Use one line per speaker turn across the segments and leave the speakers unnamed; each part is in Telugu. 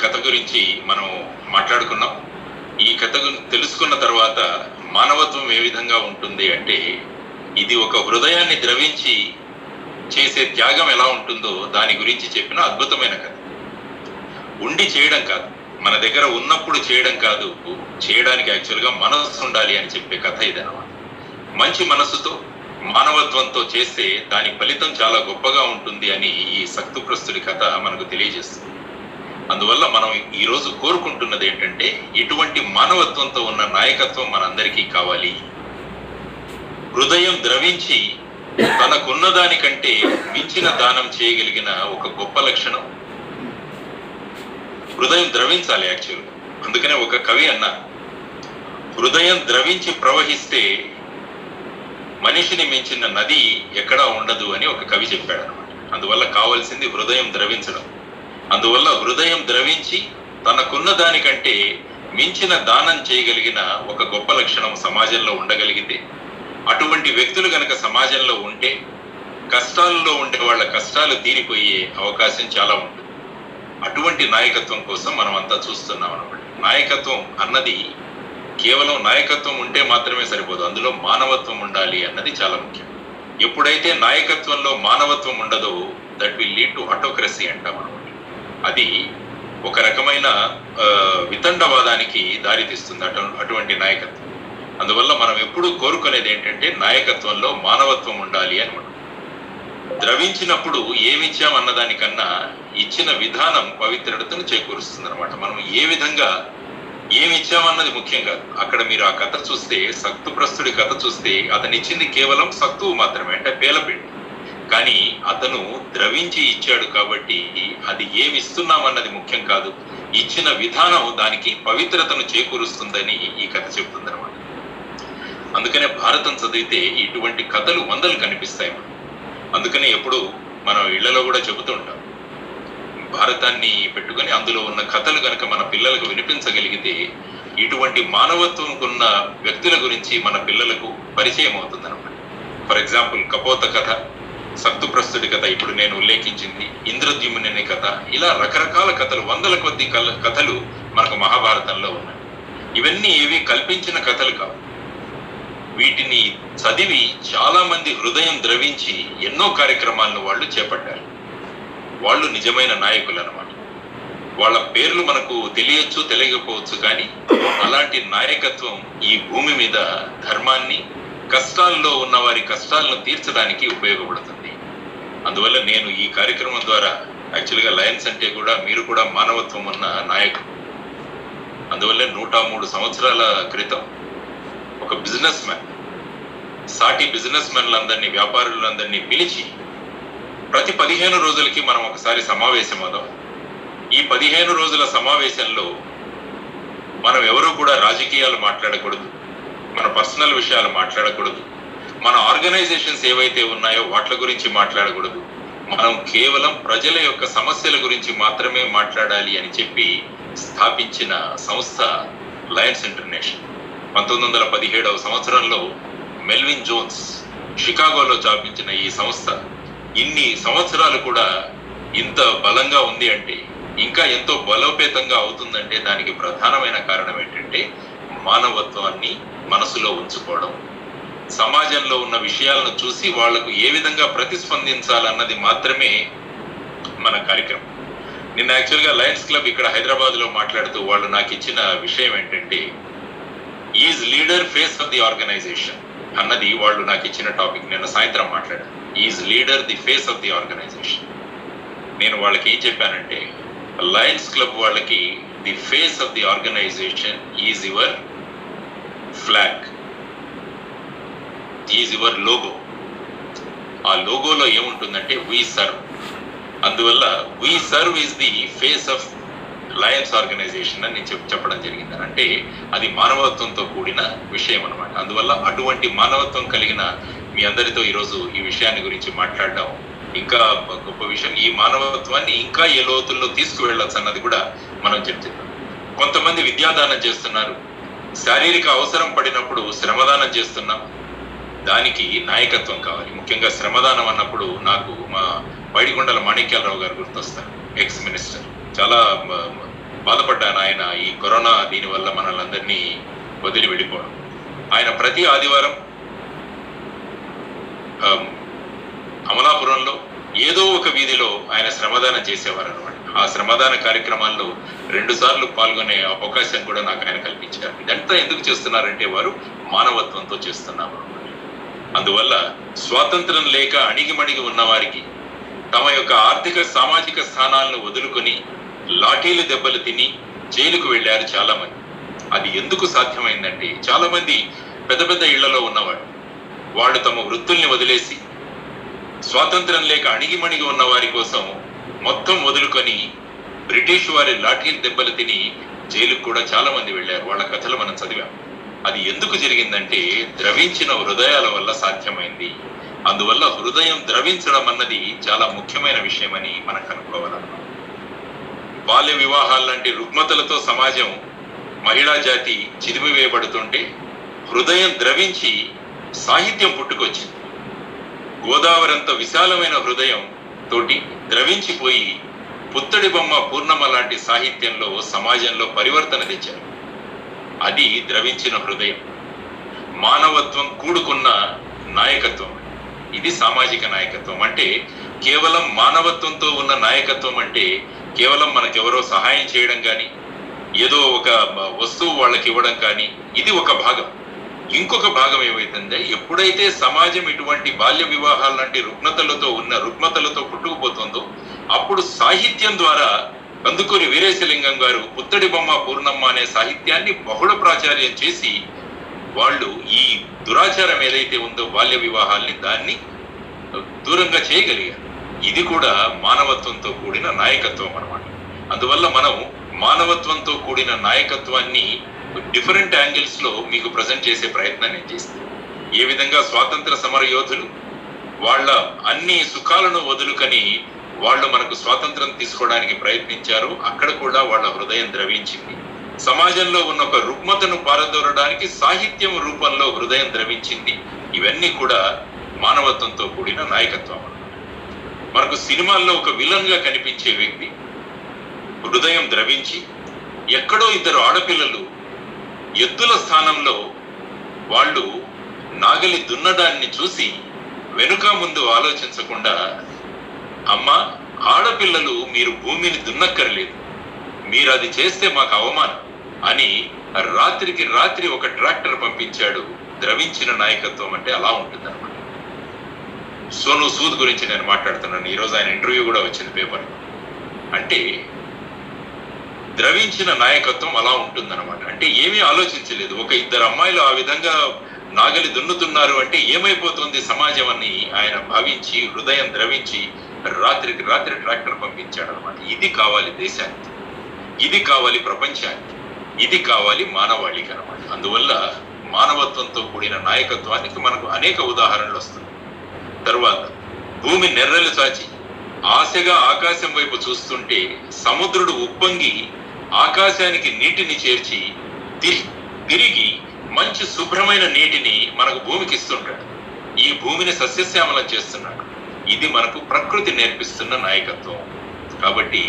కథ గురించి మనం మాట్లాడుకున్నాం. ఈ కథ తెలుసుకున్న తర్వాత మానవత్వం ఏ విధంగా ఉంటుంది అంటే, ఇది ఒక హృదయాన్ని ద్రవించి చేసే త్యాగం ఎలా ఉంటుందో దాని గురించి చెప్పిన అద్భుతమైన కథ. ఉండి చేయడం కాదు, మన దగ్గర ఉన్నప్పుడు చేయడం కాదు, చేయడానికి యాక్చువల్గా మనస్సు ఉండాలి అని చెప్పే కథ ఇదన్నమాట. మంచి మనస్సుతో మానవత్వంతో చేస్తే దాని ఫలితం చాలా గొప్పగా ఉంటుంది అని ఈ సక్తుప్రస్తుడి కథ మనకు తెలియజేస్తుంది. అందువల్ల మనం ఈరోజు కోరుకుంటున్నది ఏంటంటే, ఇటువంటి మానవత్వంతో ఉన్న నాయకత్వం మనందరికీ కావాలి. హృదయం ద్రవించి తనకున్న దానికంటే మించిన దానం చేయగలిగిన ఒక గొప్ప లక్షణం హృదయం ద్రవించాలి యాక్చువల్గా. అందుకనే ఒక కవి అన్న, హృదయం ద్రవించి ప్రవహిస్తే మనిషిని మించిన నది ఎక్కడా ఉండదు అని ఒక కవి చెప్పాడు అనమాట. అందువల్ల కావాల్సింది హృదయం ద్రవించడం. అందువల్ల హృదయం ద్రవించి తనకున్న దానికంటే మించిన దానం చేయగలిగిన ఒక గొప్ప లక్షణం సమాజంలో ఉండగలిగితే, అటువంటి వ్యక్తులు కనుక సమాజంలో ఉంటే కష్టాల్లో ఉండే వాళ్ళ కష్టాలు తీరిపోయే అవకాశం చాలా ఉంటుంది. అటువంటి నాయకత్వం కోసం మనం అంతా చూస్తున్నాం అనమాట. నాయకత్వం అన్నది కేవలం నాయకత్వం ఉంటే మాత్రమే సరిపోదు, అందులో మానవత్వం ఉండాలి అన్నది చాలా ముఖ్యం. ఎప్పుడైతే నాయకత్వంలో మానవత్వం ఉండదో that will lead to autocracy అంటాం అనమాట. అది ఒక రకమైన వితండవాదానికి దారితీస్తుంది అటువంటి నాయకత్వం. అందువల్ల మనం ఎప్పుడూ కోరుకునేది ఏంటంటే, నాయకత్వంలో మానవత్వం ఉండాలి అనమాట. ద్రవించినప్పుడు ఏమిచ్చాం అన్నదానికన్నా ఇచ్చిన విధానం పవిత్రతను చేకూరుస్తుంది అనమాట. మనం ఏ విధంగా ఏమిచ్చామన్నది ముఖ్యం కాదు. అక్కడ మీరు ఆ కథ చూస్తే, సక్తుప్రస్తుడి కథ చూస్తే, అతను ఇచ్చింది కేవలం సత్తువు మాత్రమే, అంటే పేలపిండి. కానీ అతను ద్రవించి ఇచ్చాడు కాబట్టి అది ఏమి ఇస్తున్నామన్నది ముఖ్యం కాదు, ఇచ్చిన విధానం దానికి పవిత్రతను చేకూరుస్తుందని ఈ కథ చెప్తుంది అనమాట. అందుకనే భారతం చదివితే ఇటువంటి కథలు వందలు కనిపిస్తాయి. అందుకనే ఎప్పుడు మనం ఇళ్లలో కూడా చెబుతూ ఉంటాం, భారతాన్ని పెట్టుకొని అందులో ఉన్న కథలు కనుక మన పిల్లలకు వినిపించగలిగితే ఇటువంటి మానవత్వం ఉన్న వ్యక్తుల గురించి మన పిల్లలకు పరిచయం అవుతుంది అనమాట. ఫర్ ఎగ్జాంపుల్ కపోత కథ, సక్తుప్రస్తుడి కథ, ఇప్పుడు నేను ఉల్లేఖించింది ఇంద్రద్యుమ్నుని కథ, ఇలా రకరకాల కథలు, వందల కొద్ది కథలు మనకు మహాభారతంలో ఉన్నాయి. ఇవన్నీ ఏవి కల్పించిన కథలు కావు. వీటిని చదివి చాలా మంది హృదయం ద్రవించి ఎన్నో కార్యక్రమాలను వాళ్ళు చేపట్టారు. వాళ్ళు నిజమైన నాయకులు అన్నమాట. వాళ్ళ పేర్లు మనకు తెలియచ్చు, తెలియకపోవచ్చు, కానీ అలాంటి నాయకత్వం ఈ భూమి మీద ధర్మాన్ని, కష్టాల్లో ఉన్న వారి కష్టాలను తీర్చడానికి ఉపయోగపడుతుంది. అందువల్ల నేను ఈ కార్యక్రమం ద్వారా, యాక్చువల్గా లయన్స్ అంటే కూడా మీరు కూడా మానవత్వం ఉన్న నాయకులు. అందువల్ల 103 సంవత్సరాల క్రితం ఒక బిజినెస్ మ్యాన్ సాటి బిజినెస్ మ్యాన్లందరినీ, వ్యాపారులందరినీ పిలిచి ప్రతి 15 రోజులకి మనం ఒకసారి సమావేశం అవుదాం. ఈ 15 రోజుల సమావేశంలో మనం ఎవరూ కూడా రాజకీయాలు మాట్లాడకూడదు, మన పర్సనల్ విషయాలు మాట్లాడకూడదు, మన ఆర్గనైజేషన్స్ ఏవైతే ఉన్నాయో వాటి గురించి మాట్లాడకూడదు, మనం కేవలం ప్రజల యొక్క సమస్యల గురించి మాత్రమే మాట్లాడాలి అని చెప్పి స్థాపించిన సంస్థ లయన్స్ ఇంటర్నేషనల్. 1917వ సంవత్సరంలో మెల్విన్ జోన్స్ షికాగోలో స్థాపించిన ఈ సంస్థ ఇన్ని సంవత్సరాలు కూడా ఇంత బలంగా ఉంది అంటే, ఇంకా ఎంతో బలోపేతంగా అవుతుందంటే దానికి ప్రధానమైన కారణం ఏంటంటే మానవత్వాన్ని మనసులో ఉంచుకోవడం, సమాజంలో ఉన్న విషయాలను చూసి వాళ్లకు ఏ విధంగా ప్రతిస్పందించాలన్నది మాత్రమే మన కార్యక్రమం. నిన్న యాక్చువల్గా లయన్స్ క్లబ్ ఇక్కడ హైదరాబాద్లో మాట్లాడుతూ వాళ్ళు నాకు ఇచ్చిన విషయం ఏంటంటే, is leader face of the organization అన్నది వాళ్ళు నాకు ఇచ్చిన టాపిక్. నిన్న సాయంత్రం మాట్లాడాను, is leader the face of the organization. నేను వాళ్ళకి ఏం చెప్పానంటే, లయన్స్ క్లబ్ వాళ్ళకి the face of the organization is your flag, is your logo. ఆ లోగోలో ఏముంటుందంటే వీ సర్వ్. అందువల్ల we serve is the face of lions organization అని నేను చెప్పడం జరిగింది. అంటే అది మానవత్వంతో కూడిన విషయం అనమాట. అందువల్ల అటువంటి మానవత్వం కలిగిన మీ అందరితో ఈరోజు ఈ విషయాన్ని గురించి మాట్లాడడం ఇంకా గొప్ప విషయం. ఈ మానవత్వాన్ని ఇంకా ఏ లోతుల్లో తీసుకువెళ్ళచ్చు అన్నది కూడా మనం చెప్తున్నాం. కొంతమంది విద్యాదానం చేస్తున్నారు, శారీరక అవసరం పడినప్పుడు శ్రమదానం చేస్తున్నాం. దానికి నాయకత్వం కావాలి. ముఖ్యంగా శ్రమదానం అన్నప్పుడు నాకు మా పైడికొండల మాణిక్యాలరావు గారు గుర్తొస్తారు, ఎక్స్ మినిస్టర్. చాలా బాధపడ్డాను ఆయన ఈ కరోనా దీని వల్ల మనల్ని అందరినీ వదిలి వెళ్ళిపోవడం. ఆయన ప్రతి ఆదివారం అమలాపురంలో ఏదో ఒక వీధిలో ఆయన శ్రమదానం చేసేవారు అనమాట. ఆ శ్రమదాన కార్యక్రమాల్లో 2 సార్లు పాల్గొనే అవకాశం కూడా నాకు ఆయన కల్పించారు. ఇదంతా ఎందుకు చేస్తున్నారంటే వారు మానవత్వంతో చేస్తున్నారు. అందువల్ల స్వాతంత్రం లేక అణిగిమణిగి ఉన్న వారికి తమ యొక్క ఆర్థిక సామాజిక స్థానాలను వదులుకొని లాఠీలు దెబ్బలు తిని జైలుకు వెళ్ళారు చాలా మంది. అది ఎందుకు సాధ్యమైందంటే చాలా మంది పెద్ద పెద్ద ఇళ్లలో ఉన్నవాడు వాళ్ళు తమ వృత్తుల్ని వదిలేసి స్వాతంత్రం లేక అణిగిమణిగి ఉన్న వారి కోసం మొత్తం వదులుకొని బ్రిటిష్ వారి లాఠీలు దెబ్బలు తిని జైలుకు కూడా చాలా మంది వెళ్ళారు. వాళ్ళ కథలు మనం చదివాం. అది ఎందుకు జరిగిందంటే ద్రవించిన హృదయాల వల్ల సాధ్యమైంది. అందువల్ల హృదయం ద్రవించడం అన్నది చాలా ముఖ్యమైన విషయమని మనం కనుక్కోవాలన్నమాట. బాల్య వివాహాలు లాంటి రుగ్మతలతో సమాజం మహిళా జాతి చిదిమివేయబడుతుంటే హృదయం ద్రవించి సాహిత్యం పుట్టుకొచ్చింది. గోదావరంత విశాలమైన హృదయం తోటి ద్రవించిపోయి పుత్తడి బొమ్మ పూర్ణమ లాంటి సాహిత్యంలో సమాజంలో పరివర్తన తెచ్చారు. అది ద్రవించిన హృదయం, మానవత్వం కూడుకున్న నాయకత్వం. ఇది సామాజిక నాయకత్వం. అంటే కేవలం మానవత్వంతో ఉన్న నాయకత్వం అంటే కేవలం మనకెవరో సహాయం చేయడం కానీ ఏదో ఒక వస్తువు వాళ్ళకి ఇవ్వడం కానీ ఇది ఒక భాగం. ఇంకొక భాగం ఏమైతుందే, ఎప్పుడైతే సమాజం ఇటువంటి బాల్య వివాహాలు లాంటి రుగ్మతలతో పుట్టుకుపోతుందో అప్పుడు సాహిత్యం ద్వారా కందుకూరి వీరేశలింగం గారు పుత్తడి బొమ్మ పూర్ణమ్మ అనే సాహిత్యాన్ని బహుళ ప్రాచార్యం చేసి వాళ్ళు ఈ దురాచారం ఏదైతే ఉందో బాల్య వివాహాల్ని దాన్ని దూరంగా చేయగలిగారు. ఇది కూడా మానవత్వంతో కూడిన నాయకత్వం అన్నమాట. అందువల్ల మనం మానవత్వంతో కూడిన నాయకత్వాన్ని డిఫరెంట్ యాంగిల్స్ లో మీకు ప్రజెంట్ చేసే ప్రయత్నం నేను చేస్తాను. ఏ విధంగా స్వాతంత్ర సమర యోధులు వాళ్ళ అన్ని సుఖాలను వదులుకొని వాళ్ళు మనకు స్వాతంత్రం తీసుకోవడానికి ప్రయత్నించారు. అక్కడ కూడా వాళ్ళ హృదయం ద్రవించింది. సమాజంలో ఉన్న ఒక రుగ్మతను పారదోరడానికి సాహిత్యం రూపంలో హృదయం ద్రవించింది. ఇవన్నీ కూడా మానవత్వంతో కూడిన నాయకత్వం. మనకు సినిమాల్లో ఒక విలన్ గా కనిపించే వ్యక్తి హృదయం ద్రవించి ఎక్కడో 2 ఆడపిల్లలు ఎద్దుల స్థానంలో వాళ్ళు నాగలి దున్నడాన్ని చూసి వెనుక ముందు ఆలోచించకుండా, అమ్మ ఆడపిల్లలు మీరు భూమిని దున్నక్కర్లేదు, మీరు అది చేస్తే మాకు అవమానం అని రాత్రికి రాత్రి ఒక ట్రాక్టర్ పంపించాడు. ద్రవించిన నాయకత్వం అంటే అలా ఉంటుంది అనమాట. సోను సూద్ గురించి నేను మాట్లాడుతున్నాను. ఈరోజు ఆయన ఇంటర్వ్యూ కూడా వచ్చింది పేపర్. అంటే ద్రవించిన నాయకత్వం అలా ఉంటుందన్నమాట. అంటే ఏమీ ఆలోచించలేదు. ఒక 2 అమ్మాయిలు ఆ విధంగా నాగలి దున్నుతున్నారు అంటే ఏమైపోతుంది సమాజం అని ఆయన భావించి హృదయం ద్రవించి రాత్రికి రాత్రి ట్రాక్టర్ పంపించాడు అనమాట. ఇది కావాలి దేశానికి, ఇది కావాలి ప్రపంచానికి, ఇది కావాలి మానవాళికి అనమాట. అందువల్ల మానవత్వంతో కూడిన నాయకత్వానికి మనకు అనేక ఉదాహరణలు వస్తున్నాయి. తర్వాత భూమి నెర్రలు చాచి ఆశగా ఆకాశం వైపు చూస్తుంటే సముద్రుడు ఉప్పొంగి ఆకాశానికి నీటిని చేర్చి తిరిగి మంచి శుభ్రమైన నీటిని మనకు భూమికి ఇస్తుంటాడు. ఈ భూమిని సస్యశ్యామలం చేస్తున్నాడు. ఇది మనకు ప్రకృతి నేర్పిస్తున్న నాయకత్వం. కాబట్టి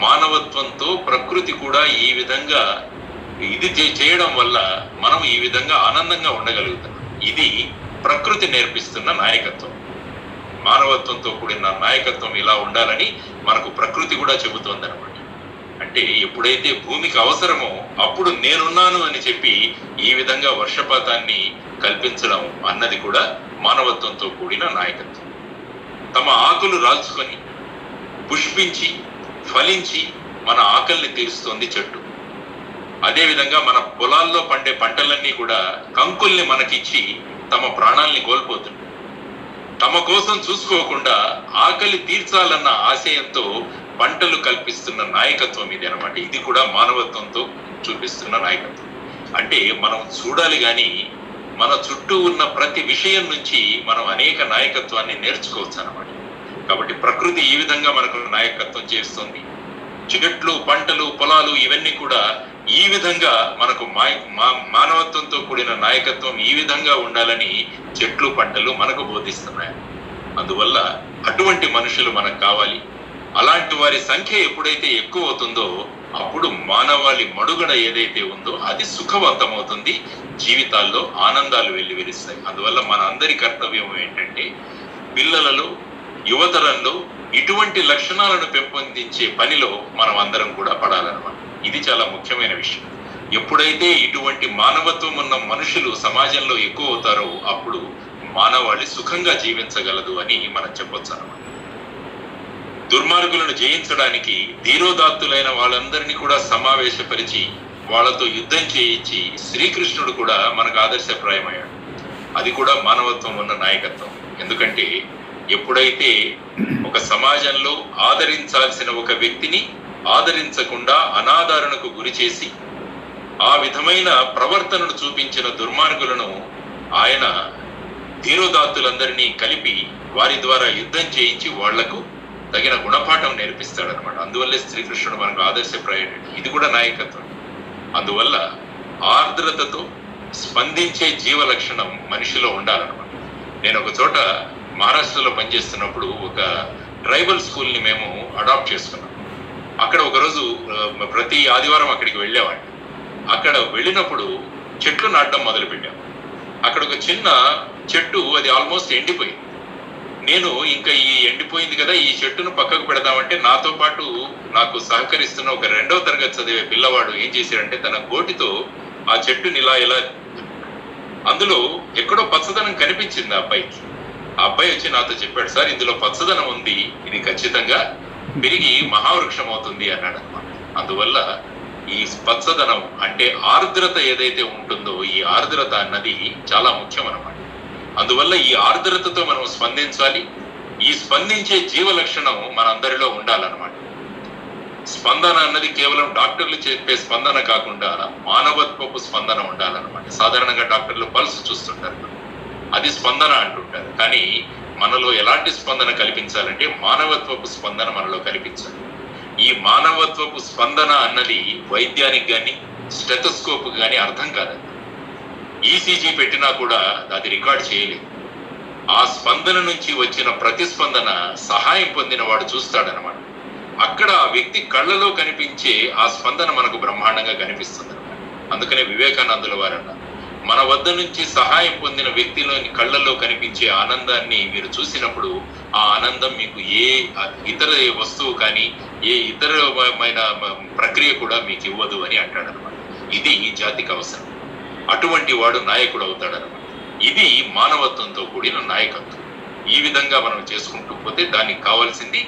మానవత్వంతో ప్రకృతి కూడా ఈ విధంగా ఇది చేయడం వల్ల మనం ఈ విధంగా ఆనందంగా ఉండగలుగుతాం. ఇది ప్రకృతి నేర్పిస్తున్న నాయకత్వం. మానవత్వంతో కూడిన నాయకత్వం ఇలా ఉండాలని మనకు ప్రకృతి కూడా చెబుతోంది అనమాట. అంటే ఎప్పుడైతే భూమికి అవసరమో అప్పుడు నేనున్నాను అని చెప్పి ఈ విధంగా వర్షపాతాన్ని కల్పించడం అన్నది కూడా మానవత్వంతో కూడిన నాయకత్వం. తమ ఆకులు రాల్చుకొని పుష్పించి ఫలించి మన ఆకలిని తీరుస్తోంది చెట్టు. అదేవిధంగా మన పొలాల్లో పండే పంటలన్నీ కూడా కంకుల్ని మనకిచ్చి తమ ప్రాణాల్ని కోల్పోతుంది. తమ కోసం చూసుకోకుండా ఆకలి తీర్చాలన్న ఆశయంతో పంటలు కల్పిస్తున్న నాయకత్వం ఇది అనమాట. ఇది కూడా మానవత్వంతో చూపిస్తున్న నాయకత్వం. అంటే మనం చూడాలి కానీ మన చుట్టూ ఉన్న ప్రతి విషయం నుంచి మనం అనేక నాయకత్వాన్ని నేర్చుకోవచ్చు అనమాట. కాబట్టి ప్రకృతి ఈ విధంగా మనకు నాయకత్వం చేస్తుంది. చెట్లు, పంటలు, పొలాలు ఇవన్నీ కూడా ఈ విధంగా మనకు మానవత్వంతో కూడిన నాయకత్వం ఈ విధంగా ఉండాలని చెట్లు, పంటలు మనకు బోధిస్తున్నాయి. అందువల్ల అటువంటి మనుషులు మనకు కావాలి. అలాంటి వారి సంఖ్య ఎప్పుడైతే ఎక్కువ అవుతుందో అప్పుడు మానవాళి మనుగడ ఏదైతే ఉందో అది సుఖవంతమవుతుంది, జీవితాల్లో ఆనందాలు వెల్లివిరుస్తాయి. అందువల్ల మన అందరి కర్తవ్యం ఏంటంటే పిల్లలలో, యువతరంలో ఇటువంటి లక్షణాలను పెంపొందించే పనిలో మనం అందరం కూడా పడాలన్నమాట. ఇది చాలా ముఖ్యమైన విషయం. ఎప్పుడైతే ఇటువంటి మానవత్వం ఉన్న మనుషులు సమాజంలో ఎక్కువ అవుతారో అప్పుడు మానవాళి సుఖంగా జీవించగలదు అని మనం చెప్పొచ్చు అన్నమాట. దుర్మార్గులను జయించడానికి ధీరోదాత్తులైన వాళ్ళందరినీ కూడా సమావేశపరిచి వాళ్ళతో యుద్ధం చేయించి శ్రీకృష్ణుడు కూడా మనకు ఆదర్శప్రాయమయ్యాడు. అది కూడా మానవత్వం ఉన్న నాయకత్వం. ఎందుకంటే ఎప్పుడైతే ఒక సమాజంలో ఆదరించాల్సిన ఒక వ్యక్తిని ఆదరించకుండా అనాదరణకు గురి చేసి ఆ విధమైన ప్రవర్తనను చూపించిన దుర్మార్గులను ఆయన ధీరోదాత్తులందరినీ కలిపి వారి ద్వారా యుద్ధం చేయించి వాళ్లకు తగిన గుణపాఠం నేర్పిస్తాడనమాట. అందువల్లే శ్రీకృష్ణుడు మనకు ఆదర్శప్రాయుడు. ఇది కూడా నాయకత్వం. అందువల్ల ఆర్ద్రతతో స్పందించే జీవ లక్షణం మనిషిలో ఉండాలన్నమాట. నేను ఒక చోట మహారాష్ట్రలో పనిచేస్తున్నప్పుడు ఒక ట్రైబల్ స్కూల్ని మేము అడాప్ట్ చేసుకున్నాం. అక్కడ ఒకరోజు ప్రతి ఆదివారం అక్కడికి వెళ్ళేవాడిని. అక్కడ వెళ్ళినప్పుడు చెట్లు నాటడం మొదలుపెట్టాము. అక్కడ ఒక చిన్న చెట్టు, అది ఆల్మోస్ట్ ఎండిపోయింది. నేను ఇంకా ఈ ఎండిపోయింది కదా, ఈ చెట్టును పక్కకు పెడదామంటే నాతో పాటు నాకు సహకరిస్తున్న ఒక 2వ తరగతి చదివే పిల్లవాడు ఏం చేశాడంటే తన గోటితో ఆ చెట్టుని ఇలా అందులో ఎక్కడో పచ్చదనం కనిపించింది ఆ అబ్బాయికి. ఆ అబ్బాయి వచ్చి నాతో చెప్పాడు, సార్ ఇందులో పచ్చదనం ఉంది, ఇది ఖచ్చితంగా పెరిగి మహావృక్షం అవుతుంది అన్నాడు అనమాట. అందువల్ల ఈ పచ్చదనం అంటే ఆర్ద్రత ఏదైతే ఉంటుందో ఈ ఆర్ద్రత అన్నది చాలా ముఖ్యం అన్నమాట. అందువల్ల ఈ ఆర్ద్రతతో మనం స్పందించాలి. ఈ స్పందించే జీవ లక్షణం మనందరిలో ఉండాలన్నమాట. స్పందన అన్నది కేవలం డాక్టర్లు చెప్పే స్పందన కాకుండా మానవత్వపు స్పందన ఉండాలన్నమాట. సాధారణంగా డాక్టర్లు పల్స్ చూస్తుంటారు, అది స్పందన అంటుంటారు. కానీ మనలో ఎలాంటి స్పందన కల్పించాలంటే మానవత్వపు స్పందన మనలో కల్పించాలి. ఈ మానవత్వపు స్పందన అన్నది వైద్యానికి కానీ స్టెథోస్కోప్ కానీ అర్థం కాదు. ఈసీజీ పెట్టినా కూడా అది రికార్డ్ చేయలేదు. ఆ స్పందన నుంచి వచ్చిన ప్రతిస్పందన సహాయం పొందిన వాడు చూస్తాడనమాట. అక్కడ ఆ వ్యక్తి కళ్ళలో కనిపించే ఆ స్పందన మనకు బ్రహ్మాండంగా కనిపిస్తుంది అనమాట. అందుకనే వివేకానందుల వారు అన్నారు, మన వద్ద నుంచి సహాయం పొందిన వ్యక్తిలోని కళ్ళల్లో కనిపించే ఆనందాన్ని మీరు చూసినప్పుడు ఆ ఆనందం మీకు ఏ ఇతర వస్తువు కానీ ఏ ఇతరమైన ప్రక్రియ కూడా మీకు ఇవ్వదు అని అంటాడనమాట. ఇది ఈ జాతికి అవసరం. అటువంటి వాడు నాయకుడు అవుతాడనమాట. ఇది మానవత్వంతో కూడిన నాయకత్వం. ఈ విధంగా మనం చేసుకుంటూ పోతే దానికి కావాల్సింది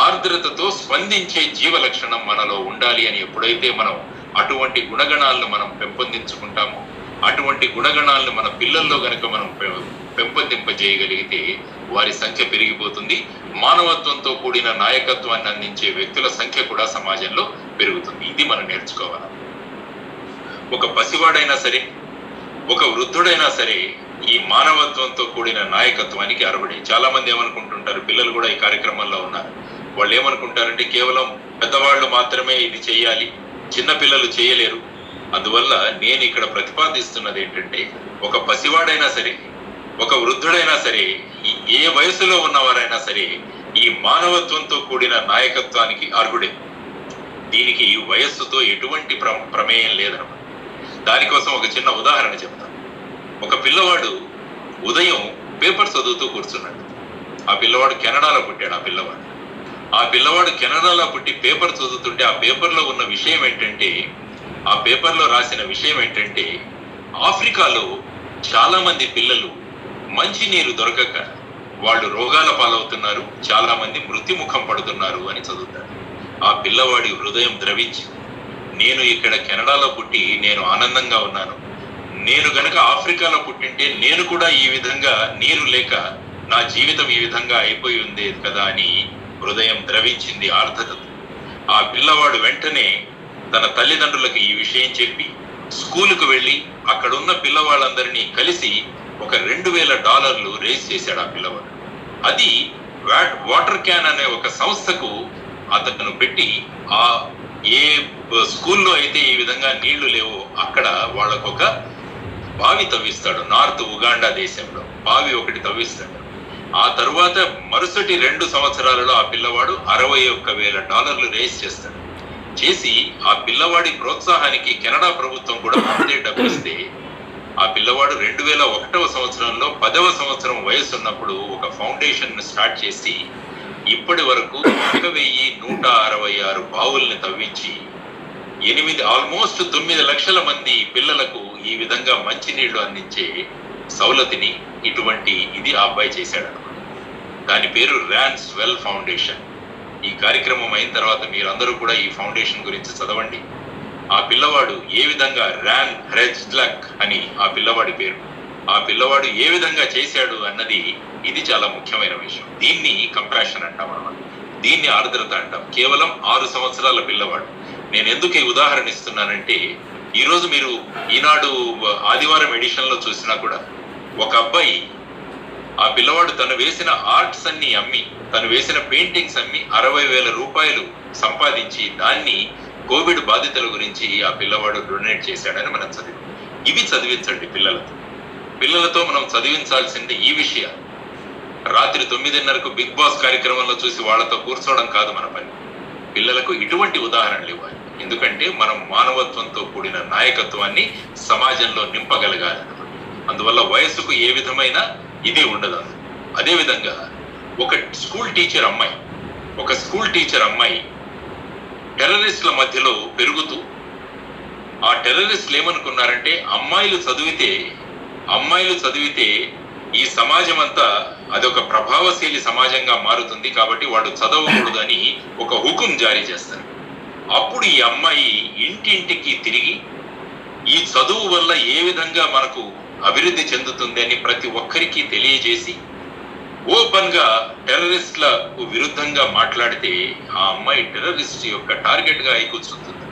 ఆర్ద్రతతో స్పందించే జీవ లక్షణం మనలో ఉండాలి అని ఎప్పుడైతే మనం అటువంటి గుణగణాలను మనం పెంపొందించుకుంటామో, అటువంటి గుణగణాలను మన పిల్లల్లో గనక మనం పెంపొందింపజేయగలిగితే వారి సంఖ్య పెరిగిపోతుంది. మానవత్వంతో కూడిన నాయకత్వాన్ని అందించే వ్యక్తుల సంఖ్య కూడా సమాజంలో పెరుగుతుంది. ఇది మనం నేర్చుకోవాలి. ఒక పసివాడైనా సరే, ఒక వృద్ధుడైనా సరే ఈ మానవత్వంతో కూడిన నాయకత్వానికి అర్హుడే. చాలా మంది ఏమనుకుంటుంటారు, పిల్లలు కూడా ఈ కార్యక్రమంలో ఉన్నారు, వాళ్ళు ఏమనుకుంటారంటే కేవలం పెద్దవాళ్ళు మాత్రమే ఇది చేయాలి, చిన్న పిల్లలు చేయలేరు. అందువల్ల నేను ఇక్కడ ప్రతిపాదిస్తున్నది ఏంటంటే ఒక పసివాడైనా సరే, ఒక వృద్ధుడైనా సరే, ఏ వయసులో ఉన్నవారైనా సరే ఈ మానవత్వంతో కూడిన నాయకత్వానికి అర్హుడే. దీనికి వయస్సుతో ఎటువంటి ప్రమేయం లేదన్నమాట. దానికోసం ఒక చిన్న ఉదాహరణ చెప్తాను. ఒక పిల్లవాడు ఉదయం పేపర్ చదువుతూ కూర్చున్నాడు. ఆ పిల్లవాడు కెనడాలో పుట్టాడు. ఆ పిల్లవాడు కెనడాలో పుట్టి పేపర్ చదువుతుంటే ఆ పేపర్లో ఉన్న విషయం ఏంటంటే, ఆ పేపర్లో రాసిన విషయం ఏంటంటే ఆఫ్రికాలో చాలా మంది పిల్లలు మంచినీరు దొరకక వాళ్ళు రోగాల పాలవుతున్నారు, చాలా మంది మృత్యుముఖం పడుతున్నారు అని చదువుతాడు. ఆ పిల్లవాడి హృదయం ద్రవించి, నేను ఇక్కడ కెనడాలో పుట్టి నేను ఆనందంగా ఉన్నాను, నేను గనక ఆఫ్రికాలో పుట్టింటే నేను కూడా ఈ విధంగా నీరు లేక నా జీవితం ఈ విధంగా అయిపోయి ఉంది కదా అని హృదయం ద్రవించింది ఆర్ద్రతతో. ఆ పిల్లవాడు వెంటనే తన తల్లిదండ్రులకు ఈ విషయం చెప్పి స్కూలుకు వెళ్ళి అక్కడున్న పిల్లవాళ్ళందరినీ కలిసి ఒక $2000 రేస్ చేశాడు ఆ పిల్లవాడు. అది వాటర్ క్యాన్ అనే ఒక సంస్థకు అతను పెట్టి, ఆ ఏ స్కూల్లో అయితే ఈ విధంగా నీళ్లు లేవో అక్కడ వాళ్ళకొక బావి తవ్విస్తాడు. నార్త్ ఉగాండా దేశంలో బావి ఒకటి తవ్విస్తాడు. ఆ తరువాత మరుసటి 2 సంవత్సరాలలో ఆ పిల్లవాడు $61,000 రేస్ చేస్తాడు. చేసి ఆ పిల్లవాడి ప్రోత్సాహానికి కెనడా ప్రభుత్వం కూడా అంతే డబ్బు ఇస్తే ఆ పిల్లవాడు 2001వ సంవత్సరంలో 10వ సంవత్సరం వయసు ఉన్నప్పుడు ఒక ఫౌండేషన్ స్టార్ట్ చేసి ఇప్పటి వరకు 1166 బావుల్ని తవ్వించి ఆల్మోస్ట్ 9 లక్షల మంది పిల్లలకు ఈ విధంగా మంచినీళ్లు అందించే సౌలతిని ఇది ఆ అబ్బాయి చేశాడు. దాని పేరు ర్యాన్స్ వెల్ ఫౌండేషన్. ఈ కార్యక్రమం అయిన తర్వాత మీరందరూ కూడా ఈ ఫౌండేషన్ గురించి చదవండి. ఆ పిల్లవాడు ఏ విధంగా ర్యాన్ హెజ్లక్ అని ఆ పిల్లవాడి పేరు, ఆ పిల్లవాడు ఏ విధంగా చేశాడు అన్నది ఇది చాలా ముఖ్యమైన విషయం. దీన్ని కంపాషన్ అంటాం అన్నమాట, దీన్ని ఆర్ద్రత అంటాం. కేవలం 6 సంవత్సరాల పిల్లవాడు. నేను ఎందుకు ఈ ఉదాహరణ ఇస్తున్నానంటే, ఈరోజు మీరు ఈనాడు ఆదివారం ఎడిషన్ లో చూసినా కూడా ఒక అబ్బాయి, ఆ పిల్లవాడు తను వేసిన ఆర్ట్స్ అన్ని అమ్మి, తను వేసిన పెయింటింగ్స్ అమ్మి 60,000 రూపాయలు సంపాదించి దాన్ని కోవిడ్ బాధితుల గురించి ఆ పిల్లవాడు డొనేట్ చేశాడని మనం చదివాం. ఇవి చదివించండి పిల్లలతో మనం చదివించాల్సింది ఈ విషయాలు. రాత్రి 9:30కు బిగ్ బాస్ కార్యక్రమంలో చూసి వాళ్ళతో కూర్చోవడం కాదు మన పని. పిల్లలకు ఇటువంటి ఉదాహరణలు ఇవ్వాలి. ఎందుకంటే మనం మానవత్వంతో కూడిన నాయకత్వాన్ని సమాజంలో నింపగలగాలి. అందువల్ల వయస్సుకు ఏ విధమైన ఇది ఉండదు. అదేవిధంగా ఒక స్కూల్ టీచర్ అమ్మాయి టెర్రరిస్టుల మధ్యలో పెరుగుతూ, ఆ టెర్రరిస్టులు ఏమనుకున్నారంటే అమ్మాయిలు చదివితే ఈ సమాజం అంతా అదొక ప్రభావశీలి సమాజంగా మారుతుంది, కాబట్టి వాడు చదవకూడదని ఒక హుకుం జారీ చేస్తారు. అప్పుడు ఈ అమ్మాయి ఇంటింటికి తిరిగి ఈ చదువు వల్ల ఏ విధంగా మనకు అభివృద్ధి చెందుతుంది అని ప్రతి ఒక్కరికి తెలియజేసి ఓపెన్ గా టెర్రరిస్టులకు విరుద్ధంగా మాట్లాడితే ఆ అమ్మాయి టెర్రరిస్ట్ యొక్క టార్గెట్ గా అయి కూర్చుంటుంది.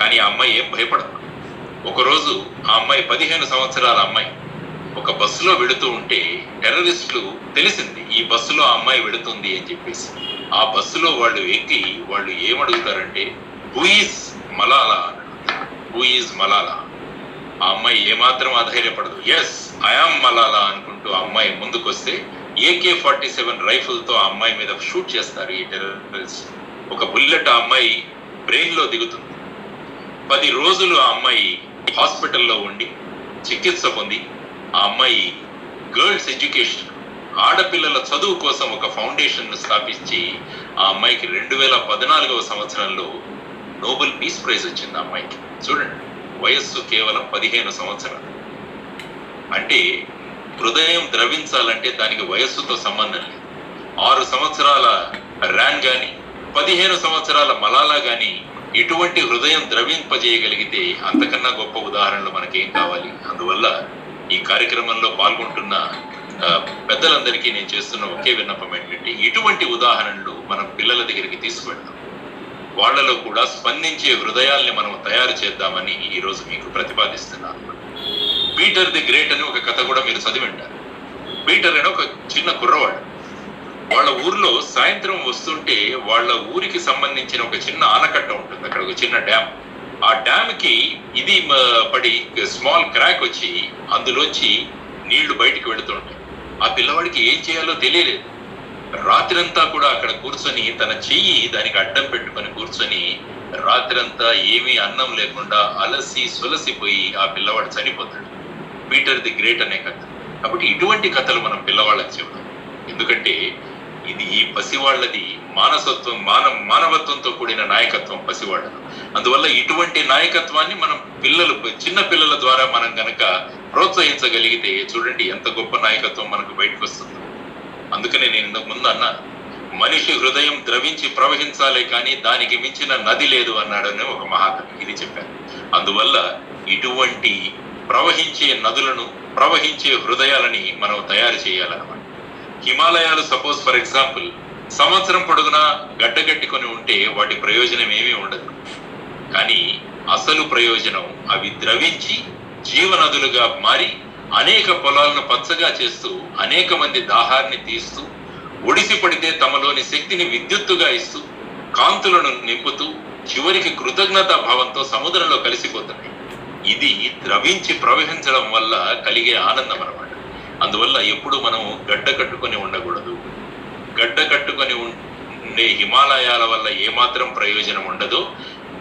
కానీ ఆ అమ్మాయి ఏం భయపడదు. ఒకరోజు ఆ అమ్మాయి 15 సంవత్సరాల అమ్మాయి ఒక బస్సులో వెళుతూ ఉంటే టెర్రరిస్టులు తెలిసింది ఈ బస్సులో ఆ అమ్మాయి వెళుతుంది అని చెప్పేసి. ఆ బస్సులో వాళ్ళు ఏమడుగుతారంటే హూ ఈజ్ మలాలా అని. Who is Malala? ఆ అమ్మాయి ఏమాత్రం అధైర్యపడదు. ఎస్ ఐ యామ్ మలాలా అనుకుంటూ ఆ అమ్మాయి ముందుకొస్తే AK-47 రైఫిల్ తో ఆ అమ్మాయి మీద షూట్ చేస్తారు ఈ టెర్రరిస్ట్. ఒక బుల్లెట్ ఆ అమ్మాయి బ్రెయిన్ లో దిగుతుంది. 10 రోజులు ఆ అమ్మాయి హాస్పిటల్లో ఉండి చికిత్స పొంది ఆ అమ్మాయి గర్ల్స్ ఎడ్యుకేషన్, ఆడపిల్లల చదువు కోసం ఒక ఫౌండేషన్ ను స్థాపించి ఆ అమ్మాయికి 2014వ సంవత్సరంలో నోబెల్ పీస్ ప్రైజ్ వచ్చింది. ఆ అమ్మాయికి చూడండి, వయస్సు కేవలం 15 సంవత్సరాలు. అంటే హృదయం ద్రవించాలంటే దానికి వయస్సుతో సంబంధం లేదు. 6 సంవత్సరాల ర్యాన్ గాని 15 సంవత్సరాల మలాలా గాని ఇటువంటి హృదయం ద్రవింపజేయగలిగితే అంతకన్నా గొప్ప ఉదాహరణలు మనకేం కావాలి. అందువల్ల ఈ కార్యక్రమంలో పాల్గొంటున్న పెద్దలందరికీ నేను చేస్తున్న ఒకే విన్నపం ఏంటంటే, ఇటువంటి ఉదాహరణలు మనం పిల్లల దగ్గరికి తీసుకువెళ్దాం. వాళ్లలో కూడా స్పందించే హృదయాల్ని మనం తయారు చేద్దామని ఈరోజు మీకు ప్రతిపాదిస్తున్నాను. పీటర్ ది గ్రేట్ అని ఒక కథ కూడా మీరు చదివింటారు. పీటర్ అని ఒక చిన్న కుర్రవాడు. వాళ్ళ ఊర్లో సాయంత్రం వస్తుంటే వాళ్ళ ఊరికి సంబంధించిన ఒక చిన్న ఆనకట్ట ఉంటుంది, అక్కడ ఒక చిన్న డ్యామ్. ఆ డ్యామ్ కి ఇది పడి స్మాల్ క్రాక్ వచ్చి అందులోంచి నీళ్లు బయటికి వెళుతుంటాయి. ఆ పిల్లవాడికి ఏం చేయాలో తెలియలేదు. రాత్రంతా కూడా అక్కడ కూర్చొని తన చెయ్యి దానికి అడ్డం పెట్టుకొని కూర్చొని రాత్రంతా ఏమీ అన్నం లేకుండా అలసి సొలసిపోయి ఆ పిల్లవాడు చనిపోతాడు. పీటర్ ది గ్రేట్ అనే కథ. కాబట్టి ఇటువంటి కథలు మనం పిల్లవాళ్ళకి చెబుతాం. ఎందుకంటే ఇది ఈ పసివాళ్లది మానవత్వంతో కూడిన నాయకత్వం పసివాళ్ళను. అందువల్ల ఇటువంటి నాయకత్వాన్ని మనం చిన్న పిల్లల ద్వారా మనం గనక ప్రోత్సహించగలిగితే చూడండి ఎంత గొప్ప నాయకత్వం మనకు బయటకు వస్తుంది. అందుకనే నేను ఇంతకు ముందు అన్నా, మనిషి హృదయం ద్రవించి ప్రవహించాలే కానీ దానికి మించిన నది లేదు అన్నాడని ఒక మహాకవి. ఇది చెప్పాను. అందువల్ల ఇటువంటి ప్రవహించే నదులను, ప్రవహించే హృదయాలని మనం తయారు చేయాలన్నమాట. హిమాలయాలు సపోజ్ ఫర్ ఎగ్జాంపుల్ సంవత్సరం పొడుగునా గడ్డగట్టుకొని ఉంటే వాటి ప్రయోజనం ఏమీ ఉండదు. కానీ అసలు ప్రయోజనం అవి ద్రవించి జీవనదులుగా మారి అనేక పొలాలను పచ్చగా చేస్తూ, అనేక మంది దాహాన్ని తీస్తూ, ఒడిసి పడితే తమలోని శక్తిని విద్యుత్తుగా ఇస్తూ, కాంతులను నింపుతూ, చివరికి కృతజ్ఞతా భావంతో సముద్రంలో కలిసిపోతున్నాయి. ఇది ద్రవించి ప్రవహించడం వల్ల కలిగే ఆనందం అన్నమాట. అందువల్ల ఎప్పుడు మనం గడ్డ కట్టుకొని ఉండకూడదు. గడ్డ కట్టుకొని ఉండే హిమాలయాల వల్ల ఏమాత్రం ప్రయోజనం ఉండదు,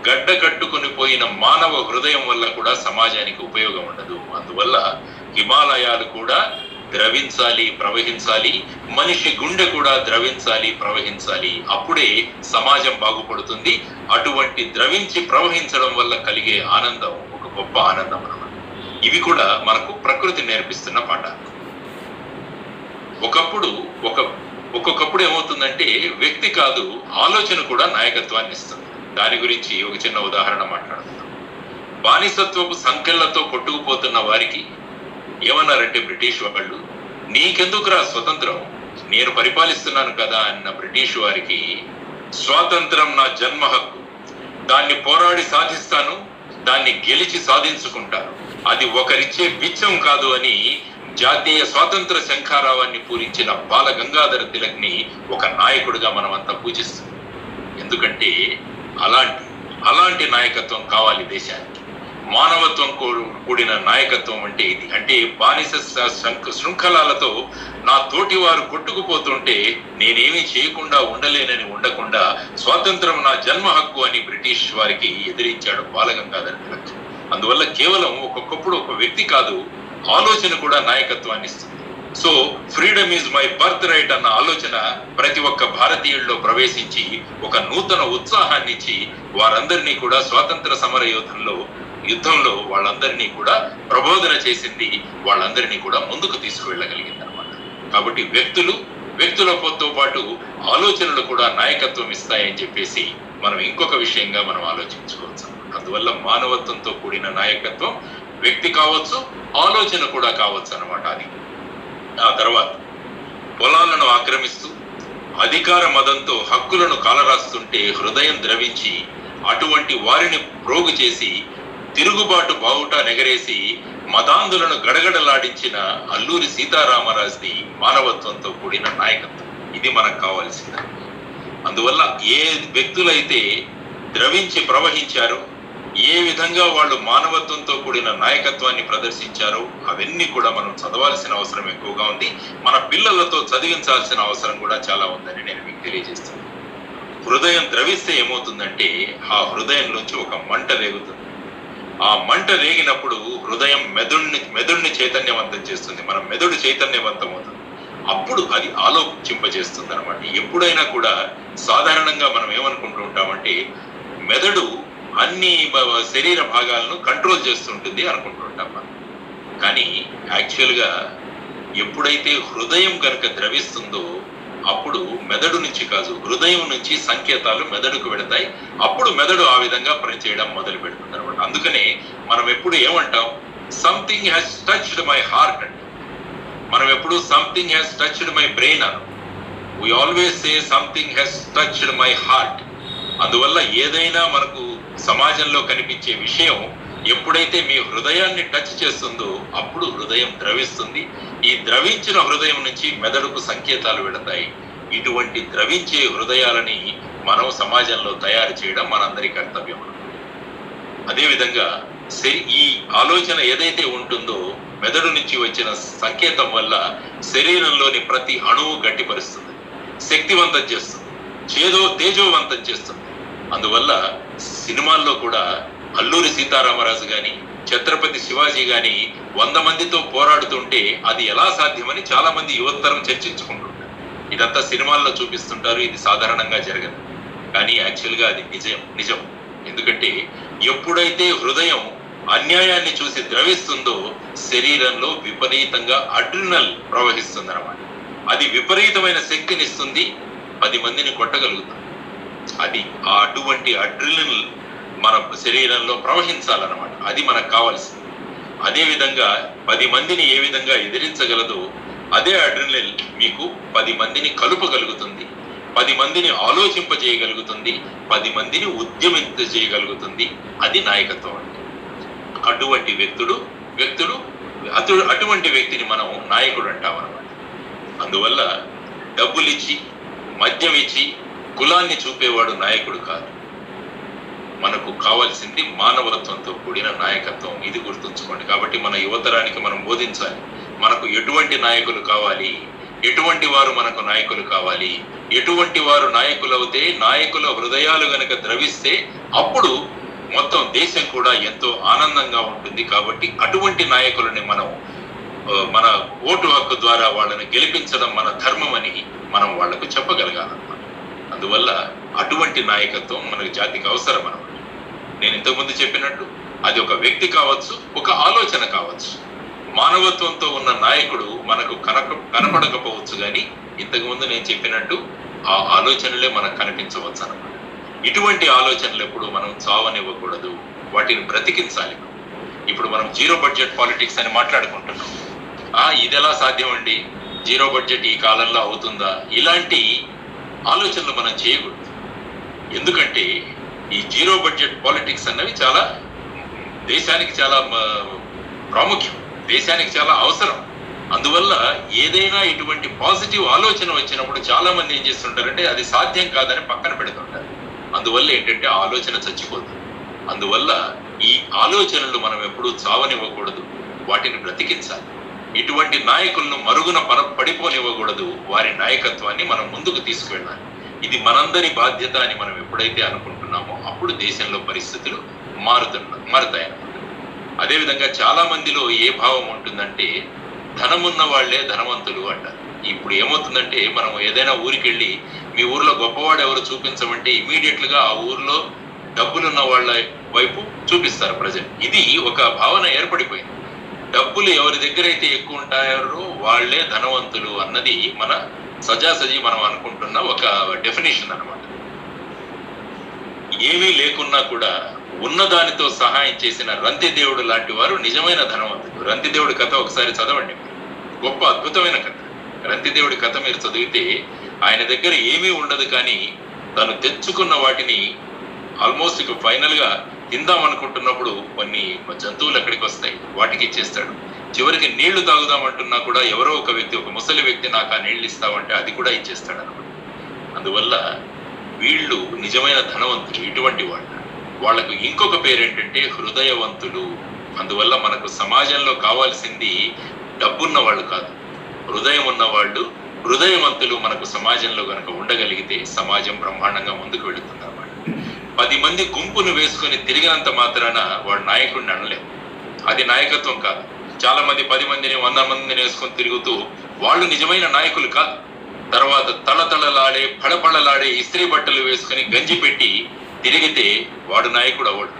గడ్డ కట్టుకుని పోయిన మానవ హృదయం వల్ల కూడా సమాజానికి ఉపయోగం ఉండదు. అందువల్ల హిమాలయాలు కూడా ద్రవించాలి, ప్రవహించాలి, మనిషి గుండె కూడా ద్రవించాలి, ప్రవహించాలి. అప్పుడే సమాజం బాగుపడుతుంది. అటువంటి ద్రవించి ప్రవహించడం వల్ల కలిగే ఆనందం ఒక గొప్ప ఆనందం అన్నమాట. ఇవి కూడా మనకు ప్రకృతి నేర్పిస్తున్న పాఠాలు. ఒక్కొక్కప్పుడు ఏమవుతుందంటే వ్యక్తి కాదు, ఆలోచన కూడా నాయకత్వాన్ని ఇస్తుంది. దాని గురించి ఒక చిన్న ఉదాహరణ మాట్లాడుతున్నాం. బానిసత్వపు సంఖ్యలతో కొట్టుకుపోతున్న వారికి ఏమన్నారంటే బ్రిటిష్ వాళ్ళు, నీకెందుకురా స్వతంత్రం, నేను పరిపాలిస్తున్నాను కదా అన్న బ్రిటిష్ వారికి, స్వాతంత్రం నా జన్మ హక్కు, దాన్ని పోరాడి సాధిస్తాను, దాన్ని గెలిచి సాధించుకుంటాను, అది ఒకరిచ్చే బిచ్చం కాదు అని జాతీయ స్వాతంత్ర శంఖారావాన్ని పూరించిన బాల గంగాధర తిలక్ని ఒక నాయకుడిగా మనం అంతా పూజిస్తున్నాం. ఎందుకంటే అలాంటి నాయకత్వం కావాలి దేశానికి. మానవత్వం కూడిన నాయకత్వం అంటే ఇది. అంటే బానిస శృంఖలాలతో నా తోటి వారు కొట్టుకుపోతుంటే నేనేమీ చేయకుండా ఉండలేనని ఉండకుండా, స్వాతంత్రం నా జన్మ హక్కు అని బ్రిటిష్ వారికి ఎదిరించాడు బాలగంగాధర తిలక్. అందువల్ల కేవలం ఒక్కొక్కప్పుడు ఒక వ్యక్తి కాదు, ఆలోచన కూడా నాయకత్వాన్ని ఇస్తుంది. So freedom is my birth right అన్న ఆలోచన ప్రతి ఒక్క భారతీయుల్లో ప్రవేశించి ఒక నూతన ఉత్సాహాన్ని ఇచ్చి వారందరినీ కూడా స్వాతంత్ర సమర యుద్ధంలో వాళ్ళందరినీ కూడా ప్రబోధన చేసింది, వాళ్ళందరినీ కూడా ముందుకు తీసుకువెళ్ళగలిగింది అనమాట. కాబట్టి వ్యక్తులతో పాటు ఆలోచనలు కూడా నాయకత్వం ఇస్తాయని చెప్పేసి మనం ఇంకొక విషయంగా మనం ఆలోచించుకోవచ్చు. అందువల్ల మానవత్వంతో కూడిన నాయకత్వం వ్యక్తి కావచ్చు, ఆలోచన కూడా కావచ్చు అనమాట. అది ఆ తర్వాత పొలాలను ఆక్రమిస్తూ అధికార మదంతో హక్కులను కాలరాస్తుంటే హృదయం ద్రవించి అటువంటి వారిని ప్రోగు చేసి తిరుగుబాటు బావుట నెగరేసి మతాంధులను గడగడలాడించిన అల్లూరి సీతారామరాజుది మానవత్వంతో కూడిన నాయకత్వం. ఇది మనకు కావాల్సింది. అందువల్ల ఏ వ్యక్తులైతే ద్రవించి ప్రవహించారో, ఏ విధంగా వాళ్ళు మానవత్వంతో కూడిన నాయకత్వాన్ని ప్రదర్శించారో అవన్నీ కూడా మనం చదవాల్సిన అవసరం ఎక్కువగా ఉంది. మన పిల్లలతో చదివించాల్సిన అవసరం కూడా చాలా ఉందని నేను మీకు తెలియజేస్తున్నాను. హృదయం ద్రవిస్తే ఏమవుతుందంటే ఆ హృదయంలోంచి ఒక మంట రేగుతుంది. ఆ మంట రేగినప్పుడు హృదయం మెదడుని చైతన్యవంతం చేస్తుంది. మన మెదడు చైతన్యవంతం అవుతుంది. అప్పుడు అది ఆలోచింపజేస్తుంది అనమాట. ఎప్పుడైనా కూడా సాధారణంగా మనం ఏమనుకుంటూ ఉంటామంటే మెదడు అన్ని శరీర భాగాలను కంట్రోల్ చేస్తుంటుంది అనుకుంటూ ఉంటాం మనం. కానీ యాక్చువల్గా ఎప్పుడైతే హృదయం కనుక ద్రవిస్తుందో అప్పుడు మెదడు నుంచి కాదు, హృదయం నుంచి సంకేతాలు మెదడుకు వెళతాయి. అప్పుడు మెదడు ఆ విధంగా పనిచేయడం మొదలు పెడుతుంది అనమాట. అందుకనే మనం ఎప్పుడు ఏమంటాం, something has touched my heart అంటే. మనం ఎప్పుడు something has touched my brain Anu. We always say something has touched my heart. అందువల్ల ఏదైనా మనకు సమాజంలో కనిపించే విషయం ఎప్పుడైతే మీ హృదయాన్ని టచ్ చేస్తుందో అప్పుడు హృదయం ద్రవిస్తుంది. ఈ ద్రవించిన హృదయం నుంచి మెదడుకు సంకేతాలు వెళతాయి. ఇటువంటి ద్రవించే హృదయాలని మనం సమాజంలో తయారు చేయడం మనందరి కర్తవ్యం. అదేవిధంగా ఈ ఆలోచన ఏదైతే ఉంటుందో మెదడు నుంచి వచ్చిన సంకేతం వల్ల శరీరంలోని ప్రతి అణువు గట్టిపరుస్తుంది, శక్తివంతం చేస్తుంది, తేజోవంతం చేస్తుంది. అందువల్ల సినిమాల్లో కూడా అల్లూరి సీతారామరాజు గాని ఛత్రపతి శివాజీ గాని 100 మందితో పోరాడుతుంటే అది ఎలా సాధ్యమని చాలా మంది యువతరం చర్చించుకుంటుంటారు. ఇదంతా సినిమాల్లో చూపిస్తుంటారు, ఇది సాధారణంగా జరగదు. కానీ యాక్చువల్గా అది నిజం. ఎందుకంటే ఎప్పుడైతే హృదయం అన్యాయాన్ని చూసి ద్రవిస్తుందో శరీరంలో విపరీతంగా అడ్రినల్ ప్రవహిస్తుంది అనమాట. అది విపరీతమైన శక్తినిస్తుంది, 10 మందిని కొట్టగలుగుతుంది. అది అటువంటి అడ్రినల్ మన శరీరంలో ప్రవహించాలన్నమాట. అది మనకు కావాల్సింది. అదే విధంగా 10 మందిని ఏ విధంగా ఎదిరించగలదో అదే అడ్రినల్ మీకు 10 మందిని కలుపగలుగుతుంది, 10 మందిని ఆలోచింపజేయగలుగుతుంది, 10 మందిని ఉద్యమింపజేయగలుగుతుంది. అది నాయకత్వం అంటే. అటువంటి అటువంటి వ్యక్తిని మనం నాయకుడు అంటాం అన్నమాట. అందువల్ల డబ్బులు ఇచ్చి మద్యం ఇచ్చి కులాన్ని చూపేవాడు నాయకుడు కాదు. మనకు కావాల్సింది మానవత్వంతో కూడిన నాయకత్వం. ఇది గుర్తుంచుకోండి. కాబట్టి మన యువతరానికి మనం బోధించాలి, మనకు ఎటువంటి నాయకులు కావాలి, ఎటువంటి వారు మనకు నాయకులు కావాలి, ఎటువంటి వారు నాయకులు అవుతే, నాయకుల హృదయాలు గనక ద్రవిస్తే అప్పుడు మొత్తం దేశం కూడా ఎంతో ఆనందంగా ఉంటుంది. కాబట్టి అటువంటి నాయకులని మనం మన ఓటు హక్కు ద్వారా వాళ్ళని గెలిపించడం మన ధర్మం అని మనం వాళ్లకు చెప్పగలగాలన్నమాట. అందువల్ల అటువంటి నాయకత్వం మనకు జాతికి అవసరం అన్నమాట. నేను ఇంతకుముందు చెప్పినట్టు అది ఒక వ్యక్తి కావచ్చు, ఒక ఆలోచన కావచ్చు. మానవత్వంతో ఉన్న నాయకుడు మనకు కనపడకపోవచ్చు, కానీ ఇంతకుముందు నేను చెప్పినట్టు ఆ ఆలోచనలే మనకు కనిపించవచ్చు అన్నమాట. ఇటువంటి ఆలోచనలు ఎప్పుడు మనం చావనివ్వకూడదు, వాటిని బ్రతికించాలి. ఇప్పుడు మనం జీరో బడ్జెట్ పాలిటిక్స్ అని మాట్లాడుకుంటున్నాం. ఇది ఎలా సాధ్యం అండి, జీరో బడ్జెట్ ఈ కాలంలో అవుతుందా? ఇలాంటి ఆలోచనలు మనం చేయకూడదు. ఎందుకంటే ఈ జీరో బడ్జెట్ పాలిటిక్స్ అన్నవి చాలా దేశానికి చాలా ప్రాముఖ్యం, దేశానికి చాలా అవసరం. అందువల్ల ఏదైనా ఇటువంటి పాజిటివ్ ఆలోచన వచ్చినప్పుడు చాలా మంది ఏం చేస్తుంటారంటే అది సాధ్యం కాదని పక్కన పెడుతుంటారు. అందువల్ల ఏంటంటే ఆ ఆలోచన చచ్చిపోతుంది. అందువల్ల ఈ ఆలోచనలు మనం ఎప్పుడూ చావనివ్వకూడదు, వాటిని బ్రతికించాలి. ఇటువంటి నాయకులను మరుగున పడిపోనివ్వకూడదు, వారి నాయకత్వాన్ని మనం ముందుకు తీసుకువెళ్ళాలి. ఇది మనందరి బాధ్యత అని మనం ఎప్పుడైతే అనుకుంటున్నామో అప్పుడు దేశంలో పరిస్థితులు మారుతాయన్నమాట. అదేవిధంగా చాలా మందిలో ఏ భావం ఉంటుందంటే ధనమున్న వాళ్లే ధనవంతులు అంటారు. ఇప్పుడు ఏమవుతుందంటే మనం ఏదైనా ఊరికి వెళ్ళి మీ ఊర్లో గొప్పవాడు ఎవరు చూపించమంటే ఇమీడియట్ గా ఆ ఊర్లో డబ్బులున్న వాళ్ళ వైపు చూపిస్తారు ప్రజలు. ఇది ఒక భావన ఏర్పడిపోయింది. డబ్బులు ఎవరి దగ్గర అయితే ఎక్కువ ఉంటారో వాళ్లే ధనవంతులు అన్నది మన సజాసజి మనం అనుకుంటున్న ఒక డెఫినేషన్ అన్నమాట. ఏమీ లేకున్నా కూడా ఉన్నదానితో సహాయం చేసిన రంతిదేవుడు లాంటి వారు నిజమైన ధనవంతులు. రంతిదేవుడి కథ ఒకసారి చదవండి, గొప్ప అద్భుతమైన కథ. రంతిదేవుడి కథ మీరు చదివితే ఆయన దగ్గర ఏమీ ఉండదు, కానీ తను తెచ్చుకున్న వాటిని ఆల్మోస్ట్ ఇక ఫైనల్ గా తిందాం అనుకుంటున్నప్పుడు కొన్ని జంతువులు అక్కడికి వస్తాయి, వాటికి ఇచ్చేస్తాడు. చివరికి నీళ్లు తాగుదామంటున్నా కూడా ఎవరో ఒక వ్యక్తి, ఒక ముసలి వ్యక్తి నాకు ఆ నీళ్లు ఇస్తామంటే అది కూడా ఇచ్చేస్తాడు అనమాట. అందువల్ల వీళ్ళు నిజమైన ధనవంతులు. ఇటువంటి వాళ్ళకు ఇంకొక పేరు ఏంటంటే హృదయవంతులు. అందువల్ల మనకు సమాజంలో కావాల్సింది డబ్బున్న వాళ్ళు కాదు, హృదయం ఉన్న వాళ్ళు, హృదయవంతులు మనకు సమాజంలో కనుక ఉండగలిగితే సమాజం బ్రహ్మాండంగా ముందుకు వెళుతుంది అన్నమాట. 10 మంది గుంపును వేసుకొని తిరిగినంత మాత్రాన వాడు నాయకుడిని అనలేము, అది నాయకత్వం కాదు. చాలా మంది 10 మందిని 100 మందిని వేసుకొని తిరుగుతూ వాళ్ళు నిజమైన నాయకులు కాదు. తర్వాత తళతళలాడే పళపళలాడే ఇస్త్రీ బట్టలు వేసుకొని గంజి పెట్టి తిరిగితే వాడు నాయకుడు అవడు.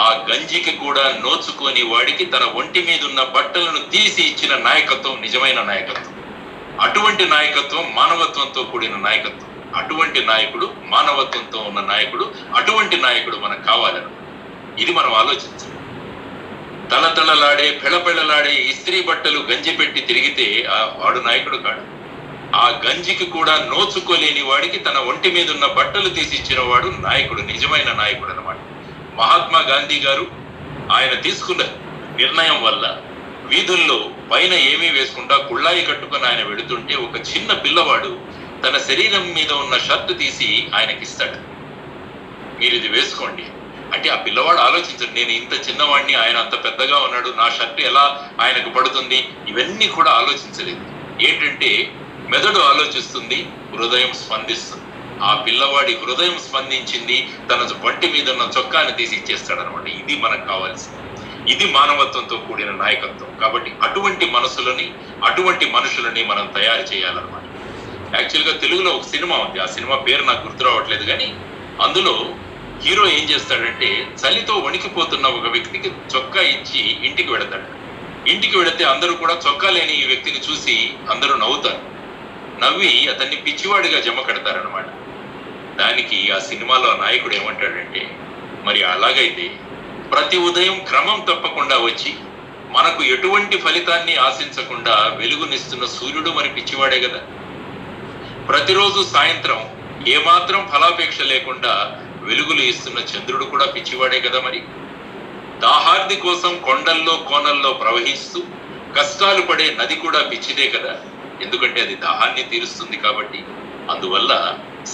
ఆ గంజికి కూడా నోచుకొని వాడికి తన ఒంటి మీద ఉన్న బట్టలను తీసి ఇచ్చిన నాయకత్వం నిజమైన నాయకత్వం. అటువంటి నాయకత్వం మానవత్వంతో కూడిన నాయకత్వం. అటువంటి నాయకుడు మానవత్వంతో ఉన్న నాయకుడు, అటువంటి నాయకుడు మనకు కావాలని ఇది మనం ఆలోచించాలి. తళతళలాడే పెళపెళలాడే ఇస్త్రీ బట్టలు గంజి పెట్టి తిరిగితే వాడు నాయకుడు కాడు. ఆ గంజికి కూడా నోచుకోలేని వాడికి తన ఒంటి మీద ఉన్న బట్టలు తీసి ఇచ్చిన వాడు నాయకుడు, నిజమైన నాయకుడు అన్నమాట. మహాత్మా గాంధీ గారు ఆయన తీసుకున్న నిర్ణయం వల్ల వీధుల్లో పైన ఏమీ వేసుకుంటా కుళ్ళాయి కట్టుకుని ఆయన వెళుతుంటే ఒక చిన్న పిల్లవాడు తన శరీరం మీద ఉన్న షర్ట్ తీసి ఆయనకిస్తాడు, మీరు ఇది వేసుకోండి అంటే ఆ పిల్లవాడు ఆలోచించడు, నేను ఇంత చిన్నవాడిని, ఆయన అంత పెద్దగా ఉన్నాడు, నా షర్ట్ ఎలా ఆయనకు పడుతుంది, ఇవన్నీ కూడా ఆలోచించలేదు. ఏంటంటే మెదడు ఆలోచిస్తుంది, హృదయం స్పందిస్తుంది. ఆ పిల్లవాడి హృదయం స్పందించింది, తన వంటి మీద ఉన్న చొక్కాని తీసి ఇచ్చేస్తాడు అనమాట. ఇది మనకు కావాల్సింది, ఇది మానవత్వంతో కూడిన నాయకత్వం. కాబట్టి అటువంటి మనసులని, అటువంటి మనుషులని మనం తయారు చేయాలన్నమాట. యాక్చువల్గా తెలుగులో ఒక సినిమా ఉంది, ఆ సినిమా పేరు నాకు గుర్తు రావట్లేదు, కానీ అందులో హీరో ఏం చేస్తాడంటే చలితో వణికిపోతున్న ఒక వ్యక్తికి చొక్కా ఇచ్చి ఇంటికి వెళతాడు. ఇంటికి వెళితే అందరూ కూడా చొక్కా లేని ఈ వ్యక్తిని చూసి అందరూ నవ్వుతారు, నవ్వి అతన్ని పిచ్చివాడిగా జమ కడతారనమాట. దానికి ఆ సినిమాలో నాయకుడు ఏమంటాడంటే, మరి అలాగైతే ప్రతి ఉదయం క్రమం తప్పకుండా వచ్చి మనకు ఎటువంటి ఫలితాన్ని ఆశించకుండా వెలుగునిస్తున్న సూర్యుడు మరి పిచ్చివాడే కదా. ప్రతిరోజు సాయంత్రం ఏమాత్రం ఫలాపేక్ష లేకుండా వెలుగులు ఇస్తున్న చంద్రుడు కూడా పిచ్చివాడే కదా. మరి దాహార్ది కోసం కొండల్లో కోనల్లో ప్రవహిస్తూ కష్టాలు పడే నది కూడా పిచ్చిదే కదా, ఎందుకంటే అది దాహాన్ని తీరుస్తుంది కాబట్టి. అందువల్ల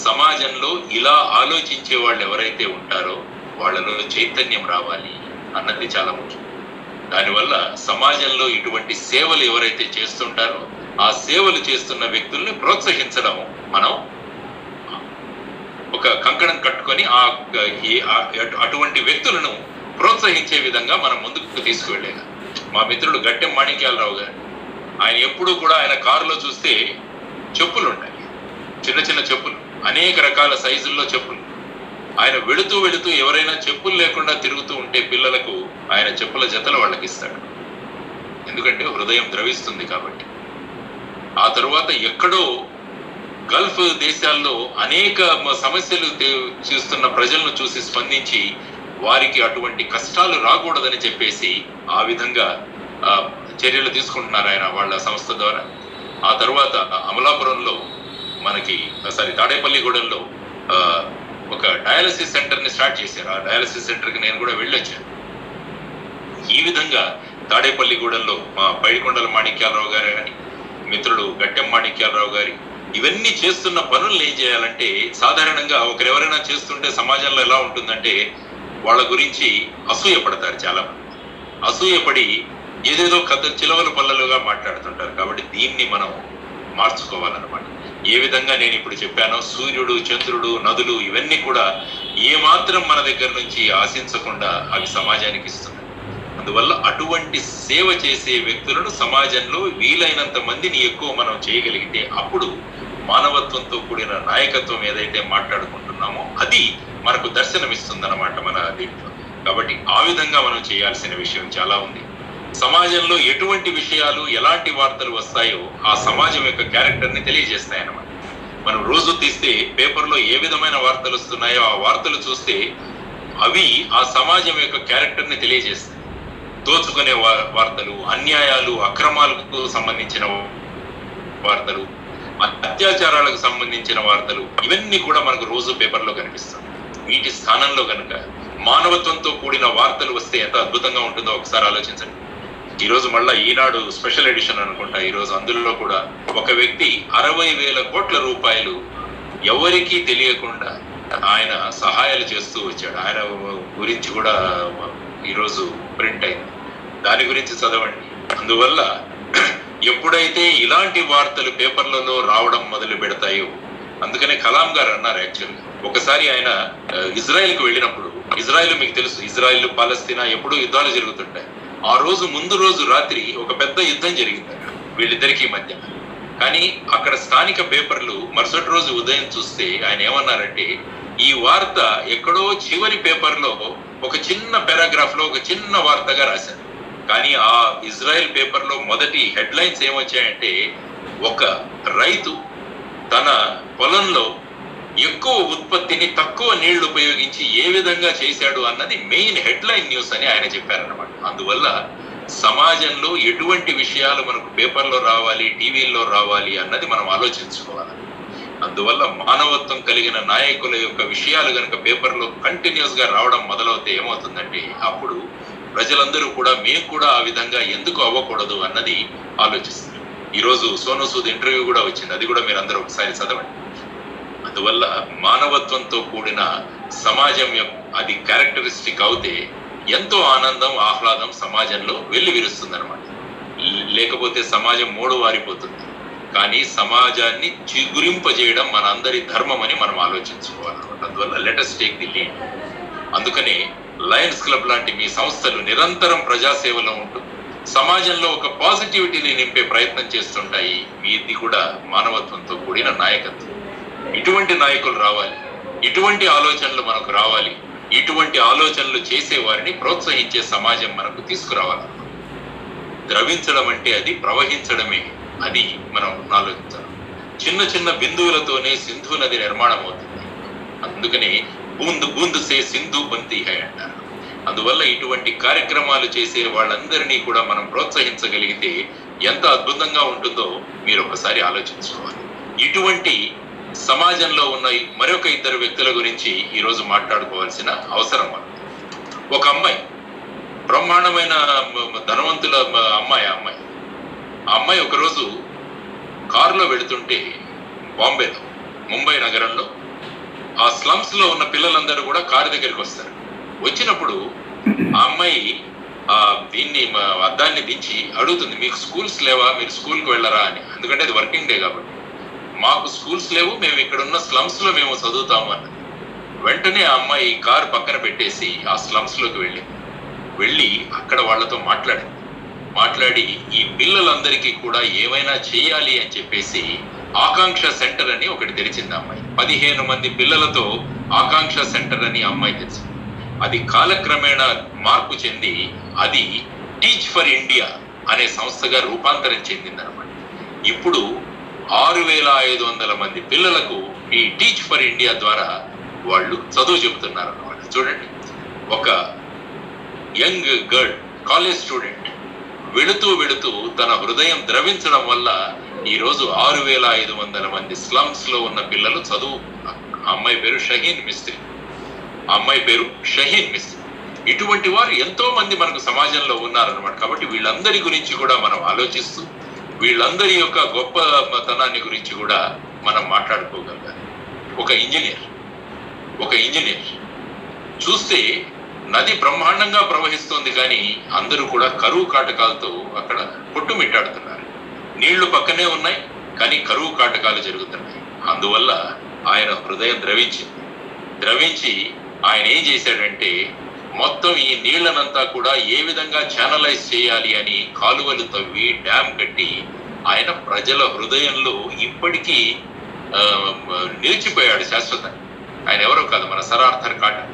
సమాజంలో ఇలా ఆలోచించే వాళ్ళు ఎవరైతే ఉంటారో వాళ్ళలో చైతన్యం రావాలి అన్నది చాలా ముఖ్యం. దానివల్ల సమాజంలో ఇటువంటి సేవలు ఎవరైతే చేస్తుంటారో ఆ సేవలు చేస్తున్న వ్యక్తుల్ని ప్రోత్సహించడం మనం ఒక కంకణం కట్టుకొని అటువంటి వ్యక్తులను ప్రోత్సహించే విధంగా మనం ముందుకు తీసుకువెళ్ళేగా. మా మిత్రుడు గట్టెం మాణిక్యాలరావు గారు, ఆయన ఎప్పుడూ కూడా ఆయన కారులో చూస్తే చెప్పులు ఉంటాయి, చిన్న చిన్న చెప్పులు, అనేక రకాల సైజుల్లో చెప్పులు. ఆయన వెళుతూ ఎవరైనా చెప్పులు లేకుండా తిరుగుతూ ఉంటే పిల్లలకు ఆయన చెప్పుల జతలు వాళ్ళకి ఇస్తాడు, ఎందుకంటే హృదయం ద్రవిస్తుంది కాబట్టి. ఆ తరువాత ఎక్కడో గల్ఫ్ దేశాల్లో అనేక సమస్యలు చూస్తున్న ప్రజలను చూసి స్పందించి వారికి అటువంటి కష్టాలు రాకూడదని చెప్పేసి ఆ విధంగా చర్యలు తీసుకుంటున్నారు ఆయన వాళ్ళ సంస్థ ద్వారా. ఆ తర్వాత అమలాపురంలో తాడేపల్లిగూడెంలో ఒక డయాలసిస్ సెంటర్ ని స్టార్ట్ చేశారు. ఆ డయాలసిస్ సెంటర్ కి నేను కూడా వెళ్ళొచ్చాను. ఈ విధంగా తాడేపల్లిగూడెంలో మా పైడికొండల మాణిక్యాలరావు గారు కానీ, మిత్రుడు గట్టెం మాణిక్యాలరావు గారి ఇవన్నీ చేస్తున్న పనులు ఏం చేయాలంటే, సాధారణంగా ఒకరెవరైనా చేస్తుంటే సమాజంలో ఎలా ఉంటుందంటే వాళ్ళ గురించి అసూయపడతారు. చాలా మంది అసూయపడి ఏదేదో చిలవల పల్లలుగా మాట్లాడుతుంటారు. కాబట్టి దీన్ని మనం మార్చుకోవాలన్నమాట. ఏ విధంగా నేను ఇప్పుడు చెప్పానో, సూర్యుడు, చంద్రుడు, నదులు ఇవన్నీ కూడా ఏమాత్రం మన దగ్గర నుంచి ఆశించకుండా అవి సమాజానికి ఇస్తున్నాయి. అందువల్ల అటువంటి సేవ చేసే వ్యక్తులను సమాజంలో వీలైనంత మందిని ఎక్కువ మనం చేయగలిగితే అప్పుడు మానవత్వంతో కూడిన నాయకత్వం ఏదైతే మాట్లాడుకుంటున్నామో అది మనకు దర్శనమిస్తుందన్నమాట మన దీంట్లో. కాబట్టి ఆ విధంగా మనం చేయాల్సిన విషయం చాలా ఉంది. సమాజంలో ఎటువంటి విషయాలు, ఎలాంటి వార్తలు వస్తాయో ఆ సమాజం యొక్క క్యారెక్టర్ ని తెలియజేస్తాయన్నమాట. మనం రోజు తీస్తే పేపర్లో ఏ విధమైన వార్తలు వస్తున్నాయో ఆ వార్తలు చూస్తే అవి ఆ సమాజం యొక్క క్యారెక్టర్ ని తెలియజేస్తాయి. దోచుకునే వార్తలు, అన్యాయాలు, అక్రమాలకు సంబంధించిన వార్తలు, అత్యాచారాలకు సంబంధించిన వార్తలు, ఇవన్నీ కూడా మనకు రోజు పేపర్లో కనిపిస్తాయి. వీటి స్థానంలో కనుక మానవత్వంతో కూడిన వార్తలు వస్తే ఎంత అద్భుతంగా ఉంటుందో ఒకసారి ఆలోచించండి. ఈరోజు మళ్ళా ఈనాడు స్పెషల్ ఎడిషన్ అనుకుంటా, ఈరోజు అందులో కూడా ఒక వ్యక్తి 60,000 కోట్ల రూపాయలు ఎవరికీ తెలియకుండా ఆయన సహాయాలు చేస్తూ వచ్చాడు. ఆయన గురించి కూడా ఈరోజు ప్రింట్ అయింది, దాని గురించి చదవండి. అందువల్ల ఎప్పుడైతే ఇలాంటి వార్తలు పేపర్లలో రావడం మొదలు పెడతాయో, అందుకనే కలాం గారు అన్నారు, యాక్చువల్లీ ఒకసారి ఆయన ఇజ్రాయెల్కి వెళ్ళినప్పుడు, ఇజ్రాయెల్ మీకు తెలుసు, ఇజ్రాయెల్ పాలస్తీనా ఎప్పుడూ యుద్ధాలు జరుగుతుంటాయి. ఆ రోజు ముందు రోజు రాత్రి ఒక పెద్ద యుద్ధం జరిగింది వీళ్ళిద్దరికీ మధ్య. కానీ అక్కడ స్థానిక పేపర్లు మరుసటి రోజు ఉదయం చూస్తే ఆయన ఏమన్నారంటే, ఈ వార్త ఎక్కడో చివరి పేపర్లో ఒక చిన్న పారాగ్రాఫ్ లో ఒక చిన్న వార్తగా రాశారు. కానీ ఆ ఇజ్రాయెల్ పేపర్లో మొదటి హెడ్లైన్స్ ఏమొచ్చాయంటే, ఒక రైతు తన పొలంలో ఎక్కువ ఉత్పత్తిని తక్కువ నీళ్లు ఉపయోగించి ఏ విధంగా చేశాడు అన్నది మెయిన్ హెడ్లైన్ న్యూస్ అని ఆయన చెప్పారన్నమాట. అందువల్ల సమాజంలో ఎటువంటి విషయాలు మనకు పేపర్లో రావాలి, టీవీల్లో రావాలి అన్నది మనం ఆలోచించుకోవాలి. అందువల్ల మానవత్వం కలిగిన నాయకుల యొక్క విషయాలు కనుక పేపర్లో కంటిన్యూస్ గా రావడం మొదలవుతే ఏమవుతుందంటే, అప్పుడు ప్రజలందరూ కూడా మేము కూడా ఆ విధంగా ఎందుకు అవ్వకూడదు అన్నది ఆలోచిస్తారు. ఈరోజు సోను సూద్ ఇంటర్వ్యూ కూడా వచ్చింది, అది కూడా మీరు అందరూ ఒకసారి చదవండి. అందువల్ల మానవత్వంతో కూడిన సమాజం అది క్యారెక్టరిస్టిక్ అవుతే ఎంతో ఆనందం, ఆహ్లాదం సమాజంలో వెళ్లి విరుస్తుంది అనమాట. లేకపోతే సమాజం మూడు వారిపోతుంది. కానీ సమాజాన్ని చిగురింపజేయడం మన అందరి ధర్మం అని మనం ఆలోచించుకోవాలన్నమాట. అందువల్ల లెటస్ టేక్ ది లీడ్. అందుకనే లయన్స్ క్లబ్ లాంటి మీ సంస్థలు నిరంతరం ప్రజాసేవలో ఉంటూ సమాజంలో ఒక పాజిటివిటీని నింపే ప్రయత్నం చేస్తుంటాయి. మీది కూడా మానవత్వంతో కూడిన నాయకత్వం. ఇటువంటి నాయకులు రావాలి, ఇటువంటి ఆలోచనలు మనకు రావాలి, ఇటువంటి ఆలోచనలు చేసే వారిని ప్రోత్సహించే సమాజం మనకు తీసుకురావాలి. ద్రవించడం అంటే అది ప్రవహించడమే, అది మనం ఆలోచించాలి. చిన్న చిన్న బిందువులతోనే సింధు నది నిర్మాణం అవుతుంది. అందుకని బూందు బూందు సే సింధు బంతి హై అంటారు. అందువల్ల ఇటువంటి కార్యక్రమాలు చేసే వాళ్ళందరినీ కూడా మనం ప్రోత్సహించగలిగితే ఎంత అద్భుతంగా ఉంటుందో మీరు ఒకసారి ఆలోచించుకోవాలి. ఇటువంటి సమాజంలో ఉన్న మరొక ఇద్దరు వ్యక్తుల గురించి ఈరోజు మాట్లాడుకోవాల్సిన అవసరం ఉంది. ఒక అమ్మాయి, బ్రహ్మాండమైన ధనవంతుల అమ్మాయి. ఆ అమ్మాయి ఒకరోజు కారులో వెళుతుంటే బాంబేలో, ముంబై నగరంలో ఆ స్లమ్స్ లో ఉన్న పిల్లలందరూ కూడా కారు దగ్గరికి వస్తారు. వచ్చినప్పుడు ఆ అమ్మాయి దీన్ని అద్దాన్ని దించి అడుగుతుంది, మీకు స్కూల్స్ లేవా, మీరు స్కూల్కి వెళ్ళరా అని. ఎందుకంటే అది వర్కింగ్ డే కాబట్టి. మాకు స్కూల్స్ లేవు, మేము ఇక్కడ ఉన్న స్లమ్స్ లో మేము చదువుతాము అన్నది. వెంటనే ఆ అమ్మాయి కారు పక్కన పెట్టేసి ఆ స్లమ్స్ లోకి వెళ్ళి అక్కడ వాళ్ళతో మాట్లాడి ఈ పిల్లలందరికీ కూడా ఏమైనా చేయాలి అని చెప్పేసి ఆకాంక్ష సెంటర్ అని ఒకటి తెరిచింది అమ్మాయి. 15 మంది పిల్లలతో ఆకాంక్ష సెంటర్ అని అమ్మాయి తెరిచింది. అది కాలక్రమేణా మార్పు చెంది అది టీచ్ ఫర్ ఇండియా అనే సంస్థగా రూపాంతరం చెందిందనమాట. ఇప్పుడు 6500 మంది పిల్లలకు ఈ టీచ్ ఫర్ ఇండియా ద్వారా వాళ్ళు చదువు చెబుతున్నారు అన్నమాట. చూడండి, ఒక యంగ్ గర్ల్, కాలేజ్ స్టూడెంట్ వెళుతూ తన హృదయం ద్రవించడం వల్ల ఈరోజు 6500 మంది స్లమ్స్ లో ఉన్న పిల్లలు చదువు. అమ్మాయి పేరు షహీన్ మిస్త్రీ. ఇటువంటి వారు ఎంతో మంది మనకు సమాజంలో ఉన్నారన్నమాట. కాబట్టి వీళ్ళందరి గురించి కూడా మనం ఆలోచిస్తూ వీళ్ళందరి యొక్క గొప్పతనాన్ని గురించి కూడా మనం మాట్లాడుకోగలగాలి. ఒక ఇంజనీర్ చూస్తే నది బ్రహ్మాండంగా ప్రవహిస్తోంది, కానీ అందరూ కూడా కరువు కాటకాలతో అక్కడ కొట్టుమిట్టాడుతున్నారు. నీళ్లు పక్కనే ఉన్నాయి, కానీ కరువు కాటకాలు జరుగుతున్నాయి. అందువల్ల ఆయన హృదయం ద్రవించి ఆయన ఏం చేశాడంటే మొత్తం ఈ నీళ్లనంతా కూడా ఏ విధంగా ఛానలైజ్ చేయాలి అని కాలువలు తవ్వి డ్యామ్ కట్టి ఆయన ప్రజల హృదయంలో ఇప్పటికీ నిలిచిపోయాడు శాశ్వతంగా. ఆయన ఎవరో కాదు, మన సర్ ఆర్థర్ కాటన్.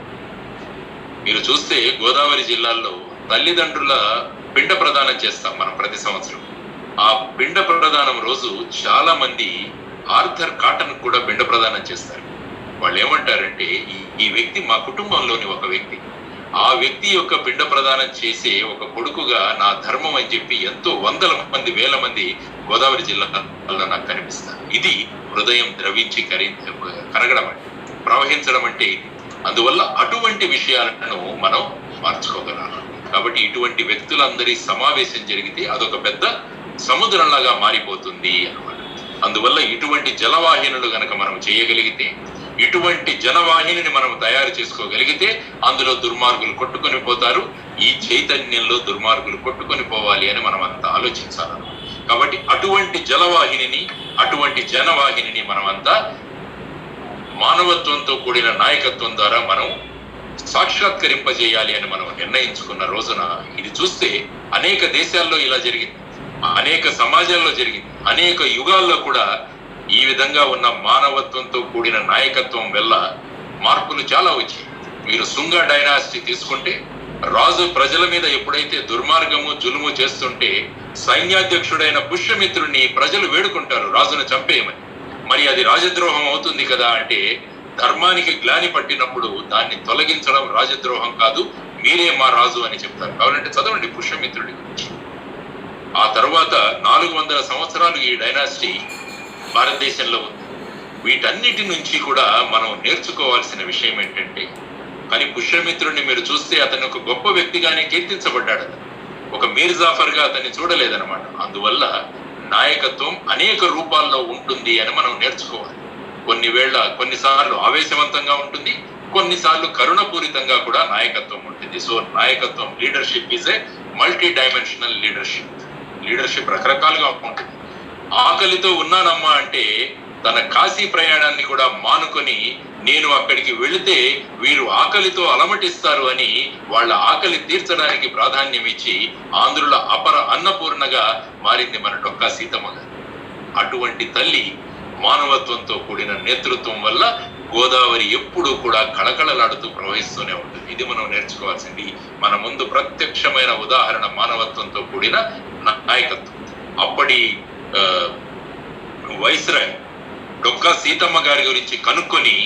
మీరు చూస్తే గోదావరి జిల్లాల్లో తల్లిదండ్రుల పిండ ప్రదానం చేస్తాం మనం ప్రతి సంవత్సరం. ఆ పిండ ప్రదానం రోజు చాలా మంది ఆర్థర్ కాటన్ కూడా పిండ ప్రదానం చేస్తారు. వాళ్ళు ఏమంటారంటే ఈ వ్యక్తి మా కుటుంబంలోని ఒక వ్యక్తి, ఆ వ్యక్తి యొక్క పిండ ప్రదానం చేసే ఒక కొడుకుగా నా ధర్మం అని చెప్పి ఎంతో వందల మంది, వేల మంది గోదావరి జిల్లాలో నాకు కనిపిస్తారు. ఇది హృదయం ద్రవించి కరగడం అంటే, ప్రవహించడం అంటే ఇది. అందువల్ల అటువంటి విషయాలను మనం మార్చుకోగలం. కాబట్టి ఇటువంటి వ్యక్తులందరి సమావేశం జరిగితే అదొక పెద్ద సముద్రంలాగా మారిపోతుంది అన్నమాట. అందువల్ల ఇటువంటి జలవాహినులు గనక మనం చేయగలిగితే, ఇటువంటి జనవాహినిని మనం తయారు చేసుకోగలిగితే అందులో దుర్మార్గులు కొట్టుకొని పోతారు. ఈ చైతన్యంలో దుర్మార్గులు కొట్టుకొని పోవాలి అని మనం అంతా ఆలోచించాలి. కాబట్టి అటువంటి జలవాహినిని, అటువంటి జనవాహినిని మనమంతా మానవత్వంతో కూడిన నాయకత్వం ద్వారా మనం సాక్షాత్కరింపజేయాలి అని మనం నిర్ణయించుకున్న రోజున ఇది చూస్తే అనేక దేశాల్లో ఇలా జరిగింది, అనేక సమాజాల్లో జరిగింది, అనేక యుగాల్లో కూడా ఈ విధంగా ఉన్న మానవత్వంతో కూడిన నాయకత్వం వల్ల మార్పులు చాలా వచ్చాయి. మీరు శుంగ డైనాసిటీ తీసుకుంటే రాజు ప్రజల మీద ఎప్పుడైతే దుర్మార్గము జులుము చేస్తుంటే సైన్యాధ్యక్షుడైన పుష్యమిత్రుడిని ప్రజలు వేడుకుంటారు రాజును చంపేయమని. మరి అది రాజద్రోహం అవుతుంది కదా అంటే, ధర్మానికి గ్లాని పట్టినప్పుడు దాన్ని తొలగించడం రాజద్రోహం కాదు, మీరే మా రాజు అని చెప్తారు. కావాలంటే చదవండి పుష్యమిత్రుడి గురించి. ఆ తర్వాత 400 సంవత్సరాలు ఈ డైనాసిటీ భారతదేశంలో ఉంది. వీటన్నిటి నుంచి కూడా మనం నేర్చుకోవాల్సిన విషయం ఏంటంటే, కానీ పుష్యమిత్రుడిని మీరు చూస్తే అతను ఒక గొప్ప వ్యక్తిగానే కీర్తించబడ్డాడు. ఒక మీర్ జాఫర్ గా అతన్ని చూడలేదన్నమాట. అందువల్ల నాయకత్వం అనేక రూపాల్లో ఉంటుంది అని మనం నేర్చుకోవాలి. కొన్నిసార్లు ఆవేశవంతంగా ఉంటుంది, కొన్నిసార్లు కరుణపూరితంగా కూడా నాయకత్వం ఉంటుంది. సో నాయకత్వం, leadership is a multi dimensional leadership రకరకాలుగా ఉంటుంది. ఆకలితో ఉన్నానమ్మా అంటే తన కాశీ ప్రయాణాన్ని కూడా మానుకొని నేను అక్కడికి వెళితే వీరు ఆకలితో అలమటిస్తారు అని వాళ్ళ ఆకలి తీర్చడానికి ప్రాధాన్యం ఇచ్చి ఆంధ్రుల అపర అన్నపూర్ణగా మారింది మన డొక్కా సీతమ్మ గారు. అటువంటి తల్లి మానవత్వంతో కూడిన నేతృత్వం వల్ల గోదావరి ఎప్పుడూ కూడా కళకళలాడుతూ ప్రవహిస్తూనే ఉంటుంది. ఇది మనం నేర్చుకోవాల్సింది. మన ముందు ప్రత్యక్షమైన ఉదాహరణ మానవత్వంతో కూడిన నాయకత్వం. అప్పటి వైస్రాయ్ డొక్కా సీతమ్మ గారి గురించి కనుక్కొని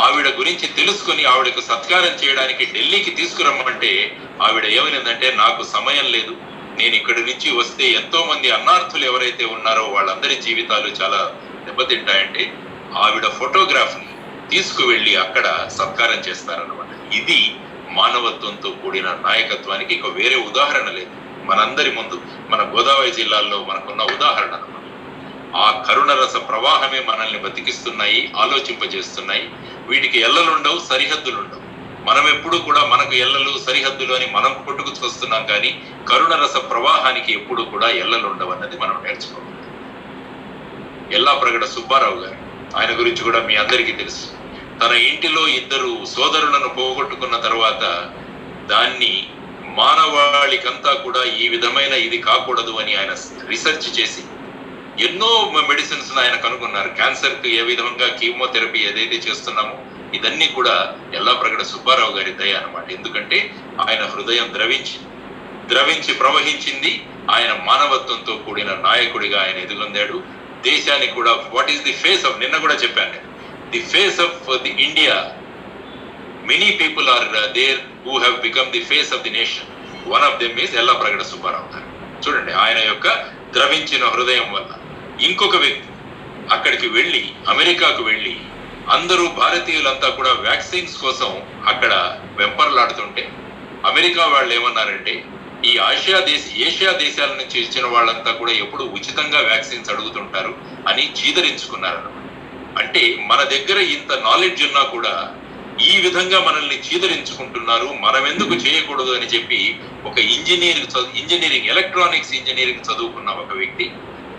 ఆవిడ గురించి తెలుసుకొని ఆవిడకు సత్కారం చేయడానికి ఢిల్లీకి తీసుకురమ్మంటే ఆవిడ ఏమైందంటే, నాకు సమయం లేదు, నేను ఇక్కడి నుంచి వస్తే ఎంతో మంది అన్నార్థులు ఎవరైతే ఉన్నారో వాళ్ళందరి జీవితాలు చాలా దెబ్బతింటాయంటే ఆవిడ ఫోటోగ్రాఫ్ ని తీసుకువెళ్ళి అక్కడ సత్కారం చేస్తారన్నమాట. ఇది మానవత్వంతో కూడిన నాయకత్వానికి ఇక వేరే ఉదాహరణ లేదు. మనందరి ముందు మన గోదావరి జిల్లాల్లో మనకున్న ఉదాహరణ అన్నమాట. ఆ కరుణరస ప్రవాహమే మనల్ని బతికిస్తున్నాయి, ఆలోచింపజేస్తున్నాయి. వీటికి ఎల్లలుండవు, సరిహద్దులుండవు. మనం ఎప్పుడు కూడా మనకు ఎల్లలు సరిహద్దులు అని మనం కొట్టుకు చూస్తున్నాం, కానీ కరుణ రస ప్రవాహానికి ఎప్పుడు కూడా ఎల్లలు ఉండవన్నది మనం నేర్చుకోవాలి. ఎల్లాప్రగడ సుబ్బారావు గారు, ఆయన గురించి కూడా మీ అందరికీ తెలుసు. తన ఇంటిలో ఇద్దరు సోదరులను పోగొట్టుకున్న తర్వాత దాన్ని మానవాళికంతా కూడా ఈ విధమైన ఇది కాకూడదు అని ఆయన రీసెర్చ్ చేసి ఎన్నో మెడిసిన్స్ ఆయన కనుగొన్నారు. క్యాన్సర్ కు ఏ విధంగా కీమోథెరపీ ఏదైతే చేస్తున్నామో ఇదన్నీ కూడా ఎల్లాప్రగడ సుబ్బారావు గారి దయ అన్నమాట. ఎందుకంటే ఆయన హృదయం ద్రవించి ప్రవహించింది. ఆయన మానవత్వంతో కూడిన నాయకుడిగా ఆయన ఎదుగొందాడు. దేశానికి కూడా what is the face of, నిన్న కూడా చెప్పాను నేను, the face of the India, many people are there who have become the face of the nation. One of them is Yellapragada Subbarao గారు. చూడండి, ఆయన యొక్క ద్రవించిన హృదయం వల్ల ఇంకొక వ్యక్తి అక్కడికి వెళ్ళి, అమెరికాకు వెళ్ళి, అందరూ భారతీయులంతా కూడా వ్యాక్సిన్స్ కోసం అక్కడ వెంపర్లాడుతుంటే అమెరికా వాళ్ళు ఏమన్నారంటే, ఈ ఏషియా దేశాల నుంచి ఇచ్చిన వాళ్ళంతా కూడా ఎప్పుడు ఉచితంగా వ్యాక్సిన్స్ అడుగుతుంటారు అని చీదరించుకున్నారు. అంటే మన దగ్గర ఇంత నాలెడ్జ్ ఉన్నా కూడా ఈ విధంగా మనల్ని చీదరించుకుంటున్నారు, మనం ఎందుకు చేయకూడదు అని చెప్పి ఒక ఇంజనీరింగ్ ఎలక్ట్రానిక్స్ ఇంజనీరింగ్ చదువుకున్న ఒక వ్యక్తి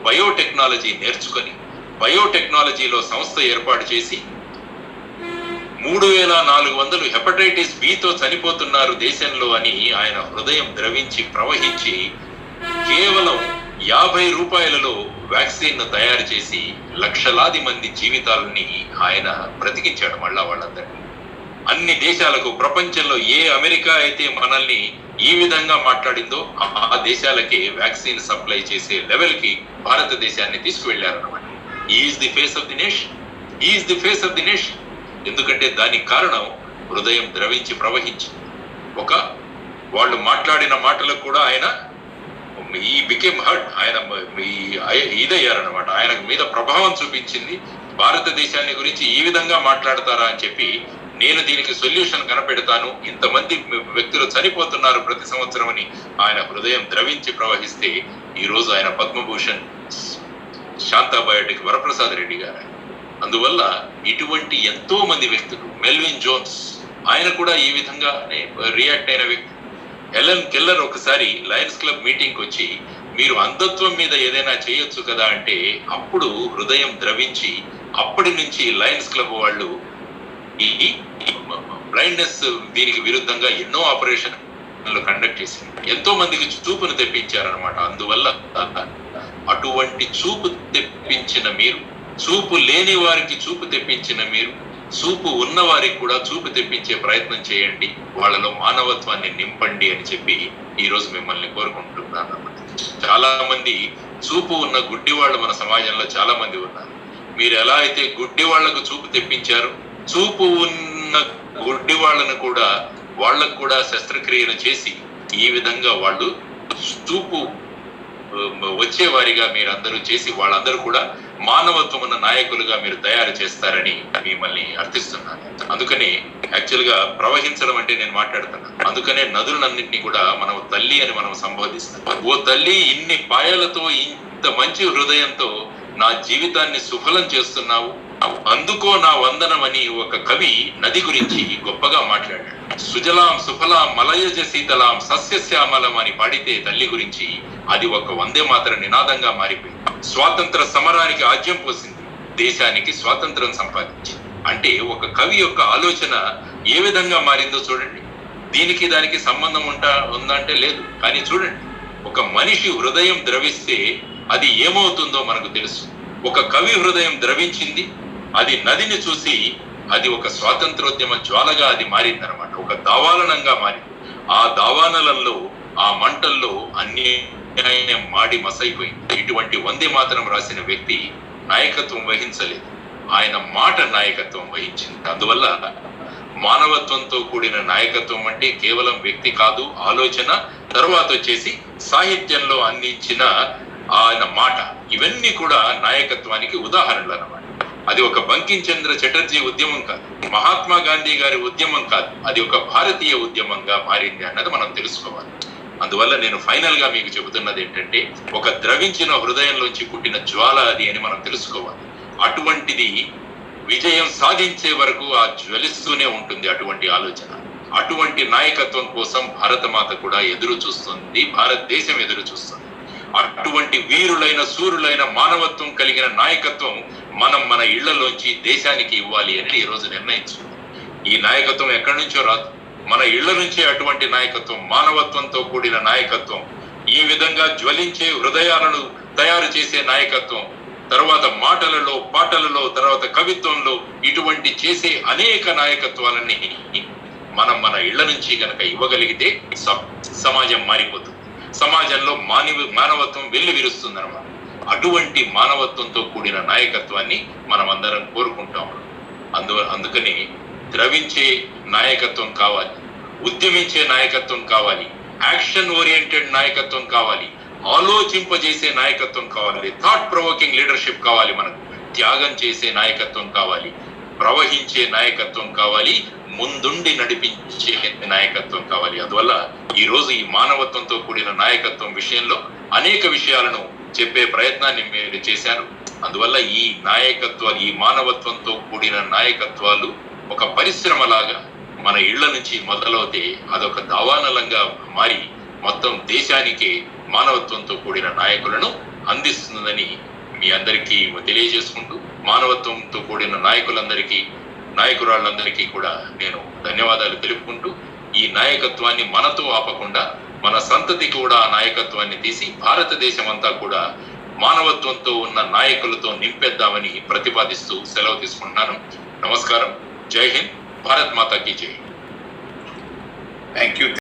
బయోటెక్నాలజీ నేర్చుకొని బయోటెక్నాలజీలో సంస్థ ఏర్పాటు చేసి 3400 హెపటైటిస్ బితో చనిపోతున్నారు దేశంలో అని ఆయన హృదయం ద్రవించి ప్రవహించి కేవలం 50 రూపాయలలో వ్యాక్సిన్ తయారు చేసి లక్షలాది మంది జీవితాలని ఆయన బ్రతికించాడు. మళ్ళా వాళ్ళందరినీ అన్ని దేశాలకు, ప్రపంచంలో ఏ అమెరికా అయితే మనల్ని ఈ విధంగా మాట్లాడిందో ఆ దేశాలకే వ్యాక్సిన్ సప్లై చేసే లెవెల్ కి భారతదేశాన్ని తీసుకువెళ్లారన్నమాట. Is the face of the nation, is the face of the nation. ఎందుకంటే దానికి కారణం హృదయం ద్రవించి ప్రవహించి వాళ్ళు మాట్లాడిన మాటలకు కూడా ఆయన ఈ బికేమ్ హర్ట్, ఆయన ఇదయ్యారనమాట. ఆయన మీద ప్రభావం చూపించింది. భారతదేశాన్ని గురించి ఈ విధంగా మాట్లాడతారా అని చెప్పి, నేను దీనికి సొల్యూషన్ కనపెడతాను, ఇంతమంది వ్యక్తులు చనిపోతున్నారు ప్రతి సంవత్సరం అని ఆయన హృదయం ద్రవించి ప్రవహిస్తే ఈ రోజు ఆయన పద్మభూషణ్ శాంతాబయోటిక్ వరప్రసాద్ రెడ్డి గారు. అందువల్ల ఇటువంటి ఎంతో మంది వ్యక్తులు, మెల్విన్ జోన్స్ ఆయన కూడా ఈ విధంగా రియాక్ట్ అయిన వ్యక్తి. హెలెన్ కెల్లర్ ఒకసారి లయన్స్ క్లబ్ మీటింగ్ వచ్చి మీరు అంధత్వం మీద ఏదైనా చేయొచ్చు కదా అంటే అప్పుడు హృదయం ద్రవించి అప్పటి నుంచి లయన్స్ క్లబ్ వాళ్ళు ఈ బ్లైండ్నెస్ దీనికి విరుద్ధంగా ఎన్నో ఆపరేషన్లు కండక్ట్ చేసి ఎంతో మందికి చూపును తెప్పించారనమాట. అందువల్ల అటువంటి చూపు తెప్పించిన మీరు, చూపు లేని వారికి చూపు తెప్పించిన మీరు, చూపు ఉన్న వారికి కూడా చూపు తెప్పించే ప్రయత్నం చేయండి, వాళ్ళలో మానవత్వాన్ని నింపండి అని చెప్పి ఈ రోజు మిమ్మల్ని కోరుకుంటున్నాను అన్నమాట. చాలా మంది చూపు ఉన్న గుడ్డి వాళ్ళు మన సమాజంలో చాలా మంది ఉన్నారు. మీరు ఎలా అయితే గుడ్డి వాళ్లకు చూపు తెప్పించారు, చూపు ఉన్న గుడ్డి వాళ్ళను కూడా వాళ్ళకు కూడా శస్త్రక్రియలు చేసి ఈ విధంగా వాళ్ళు చూపు వచ్చే వారిగా మీరందరూ చేసి వాళ్ళందరూ కూడా మానవత్వం ఉన్న నాయకులుగా మీరు తయారు చేస్తారని మిమ్మల్ని అర్థిస్తున్నాను. అందుకనే యాక్చువల్ గా ప్రవహించడం అంటే నేను మాట్లాడుతున్నాను. అందుకనే నదులన్నింటినీ కూడా మనం తల్లి అని మనం సంబోధిస్తాం. ఓ తల్లి, ఇన్ని పాయలతో ఇంత మంచి హృదయంతో నా జీవితాన్ని సుఫలం చేస్తున్నావు, అందుకో నా వందనం అని ఒక కవి నది గురించి గొప్పగా మాట్లాడాడు. సుజలాం సుఫలాం మలయజ శీతలాం సస్యశ్యామలం అని పాడితే తల్లి గురించి అది ఒక వందే మాత్ర నినాదంగా మారిపోయింది. స్వాతంత్ర సమరానికి ఆజ్యం పోసింది, దేశానికి స్వాతంత్రం సంపాదించింది. అంటే ఒక కవి యొక్క ఆలోచన ఏ విధంగా మారిందో చూడండి. దీనికి దానికి సంబంధం ఉందంటే లేదు, కానీ చూడండి, ఒక మనిషి హృదయం ద్రవిస్తే అది ఏమవుతుందో మనకు తెలుసు. ఒక కవి హృదయం ద్రవించింది, అది నదిని చూసి అది ఒక స్వాతంత్రోద్యమ జ్వాలగా అది మారిందనమాట, ఒక దావాలనంగా మారింది. ఆ దావానలంలో, ఆ మంటల్లో అన్యాయం మాడి మసైపోయింది. ఇటువంటి వందే మాతరం రాసిన వ్యక్తి నాయకత్వం వహించలేదు, ఆయన మాట నాయకత్వం వహించింది. అందువల్ల మానవత్వంతో కూడిన నాయకత్వం అంటే కేవలం వ్యక్తి కాదు, ఆలోచన, తర్వాత వచ్చేసి సాహిత్యంలో అందించిన ఆయన మాట, ఇవన్నీ కూడా నాయకత్వానికి ఉదాహరణలు అన్నమాట. అది ఒక బంకిం చంద్ర చటర్జీ ఉద్యమం కాదు, మహాత్మా గాంధీ గారి ఉద్యమం కాదు, అది ఒక భారతీయ ఉద్యమంగా మారింది అన్నది మనం తెలుసుకోవాలి. అందువల్ల నేను ఫైనల్ గా మీకు చెబుతున్నది ఏంటంటే, ఒక ద్రవించిన హృదయంలోంచి పుట్టిన జ్వాల అది అని మనం తెలుసుకోవాలి. అటువంటిది విజయం సాధించే వరకు ఆ జ్వలిస్తూనే ఉంటుంది అటువంటి ఆలోచన. అటువంటి నాయకత్వం కోసం భారతమాత కూడా ఎదురు చూస్తుంది, భారతదేశం ఎదురు చూస్తుంది. అటువంటి వీరులైన సూరులైన మానవత్వం కలిగిన నాయకత్వం మనం మన ఇళ్లలోంచి దేశానికి ఇవ్వాలి అని ఈ రోజు నిర్ణయించుకుంది. ఈ నాయకత్వం ఎక్కడి నుంచో రాదు, మన ఇళ్ల నుంచే అటువంటి నాయకత్వం, మానవత్వంతో కూడిన నాయకత్వం, ఈ విధంగా జ్వలించే హృదయాలను తయారు చేసే నాయకత్వం, తర్వాత మాటలలో, పాటలలో, తర్వాత కవిత్వంలో ఇటువంటి చేసే అనేక నాయకత్వాలని మనం మన ఇళ్ల నుంచి గనక ఇవ్వగలిగితే సమాజం మారిపోతుంది. సమాజంలో మానవత్వం వెల్లివిరుస్తుంది అన్నమాట. అటువంటి మానవత్వంతో కూడిన నాయకత్వాన్ని మనం అందరం కోరుకుంటాం. అందుకని ద్రవించే నాయకత్వం కావాలి, ఉద్యమించే నాయకత్వం కావాలి, యాక్షన్ ఓరియంటెడ్ నాయకత్వం కావాలి, ఆలోచింపజేసే నాయకత్వం కావాలి, థాట్ ప్రొవోకింగ్ లీడర్షిప్ కావాలి, మనకు త్యాగం చేసే నాయకత్వం కావాలి, ప్రవహించే నాయకత్వం కావాలి, ముందుండి నడిపించే నాయకత్వం కావాలి. అందువల్ల ఈ రోజు ఈ మానవత్వంతో కూడిన నాయకత్వం విషయంలో అనేక విషయాలను చెప్పే ప్రయత్నాన్ని మీరు చేశారు. అందువల్ల ఈ నాయకత్వాలు, ఈ మానవత్వంతో కూడిన నాయకత్వాలు ఒక పరిశ్రమలాగా మన ఇళ్ల నుంచి మొదలవుతే అదొక దావానలంగా మారి మొత్తం దేశానికి మానవత్వంతో కూడిన నాయకులను అందిస్తుందని మీ అందరికీ తెలియజేసుకుంటూ, మానవత్వంతో కూడిన నాయకులందరికీ, నాయకురాళ్ళందరికీ కూడా నేను ధన్యవాదాలు తెలుపుకుంటూ, ఈ నాయకత్వాన్ని మనతో ఆపకుండా మన సంతతి కూడా ఆ నాయకత్వాన్ని తీసి భారతదేశం అంతా కూడా మానవత్వంతో ఉన్న నాయకులతో నింపేద్దామని ప్రతిపాదిస్తూ సెలవు తీసుకుంటున్నాను. నమస్కారం. జై హింద్. భారత్ మాతాకి జై.
Thank you.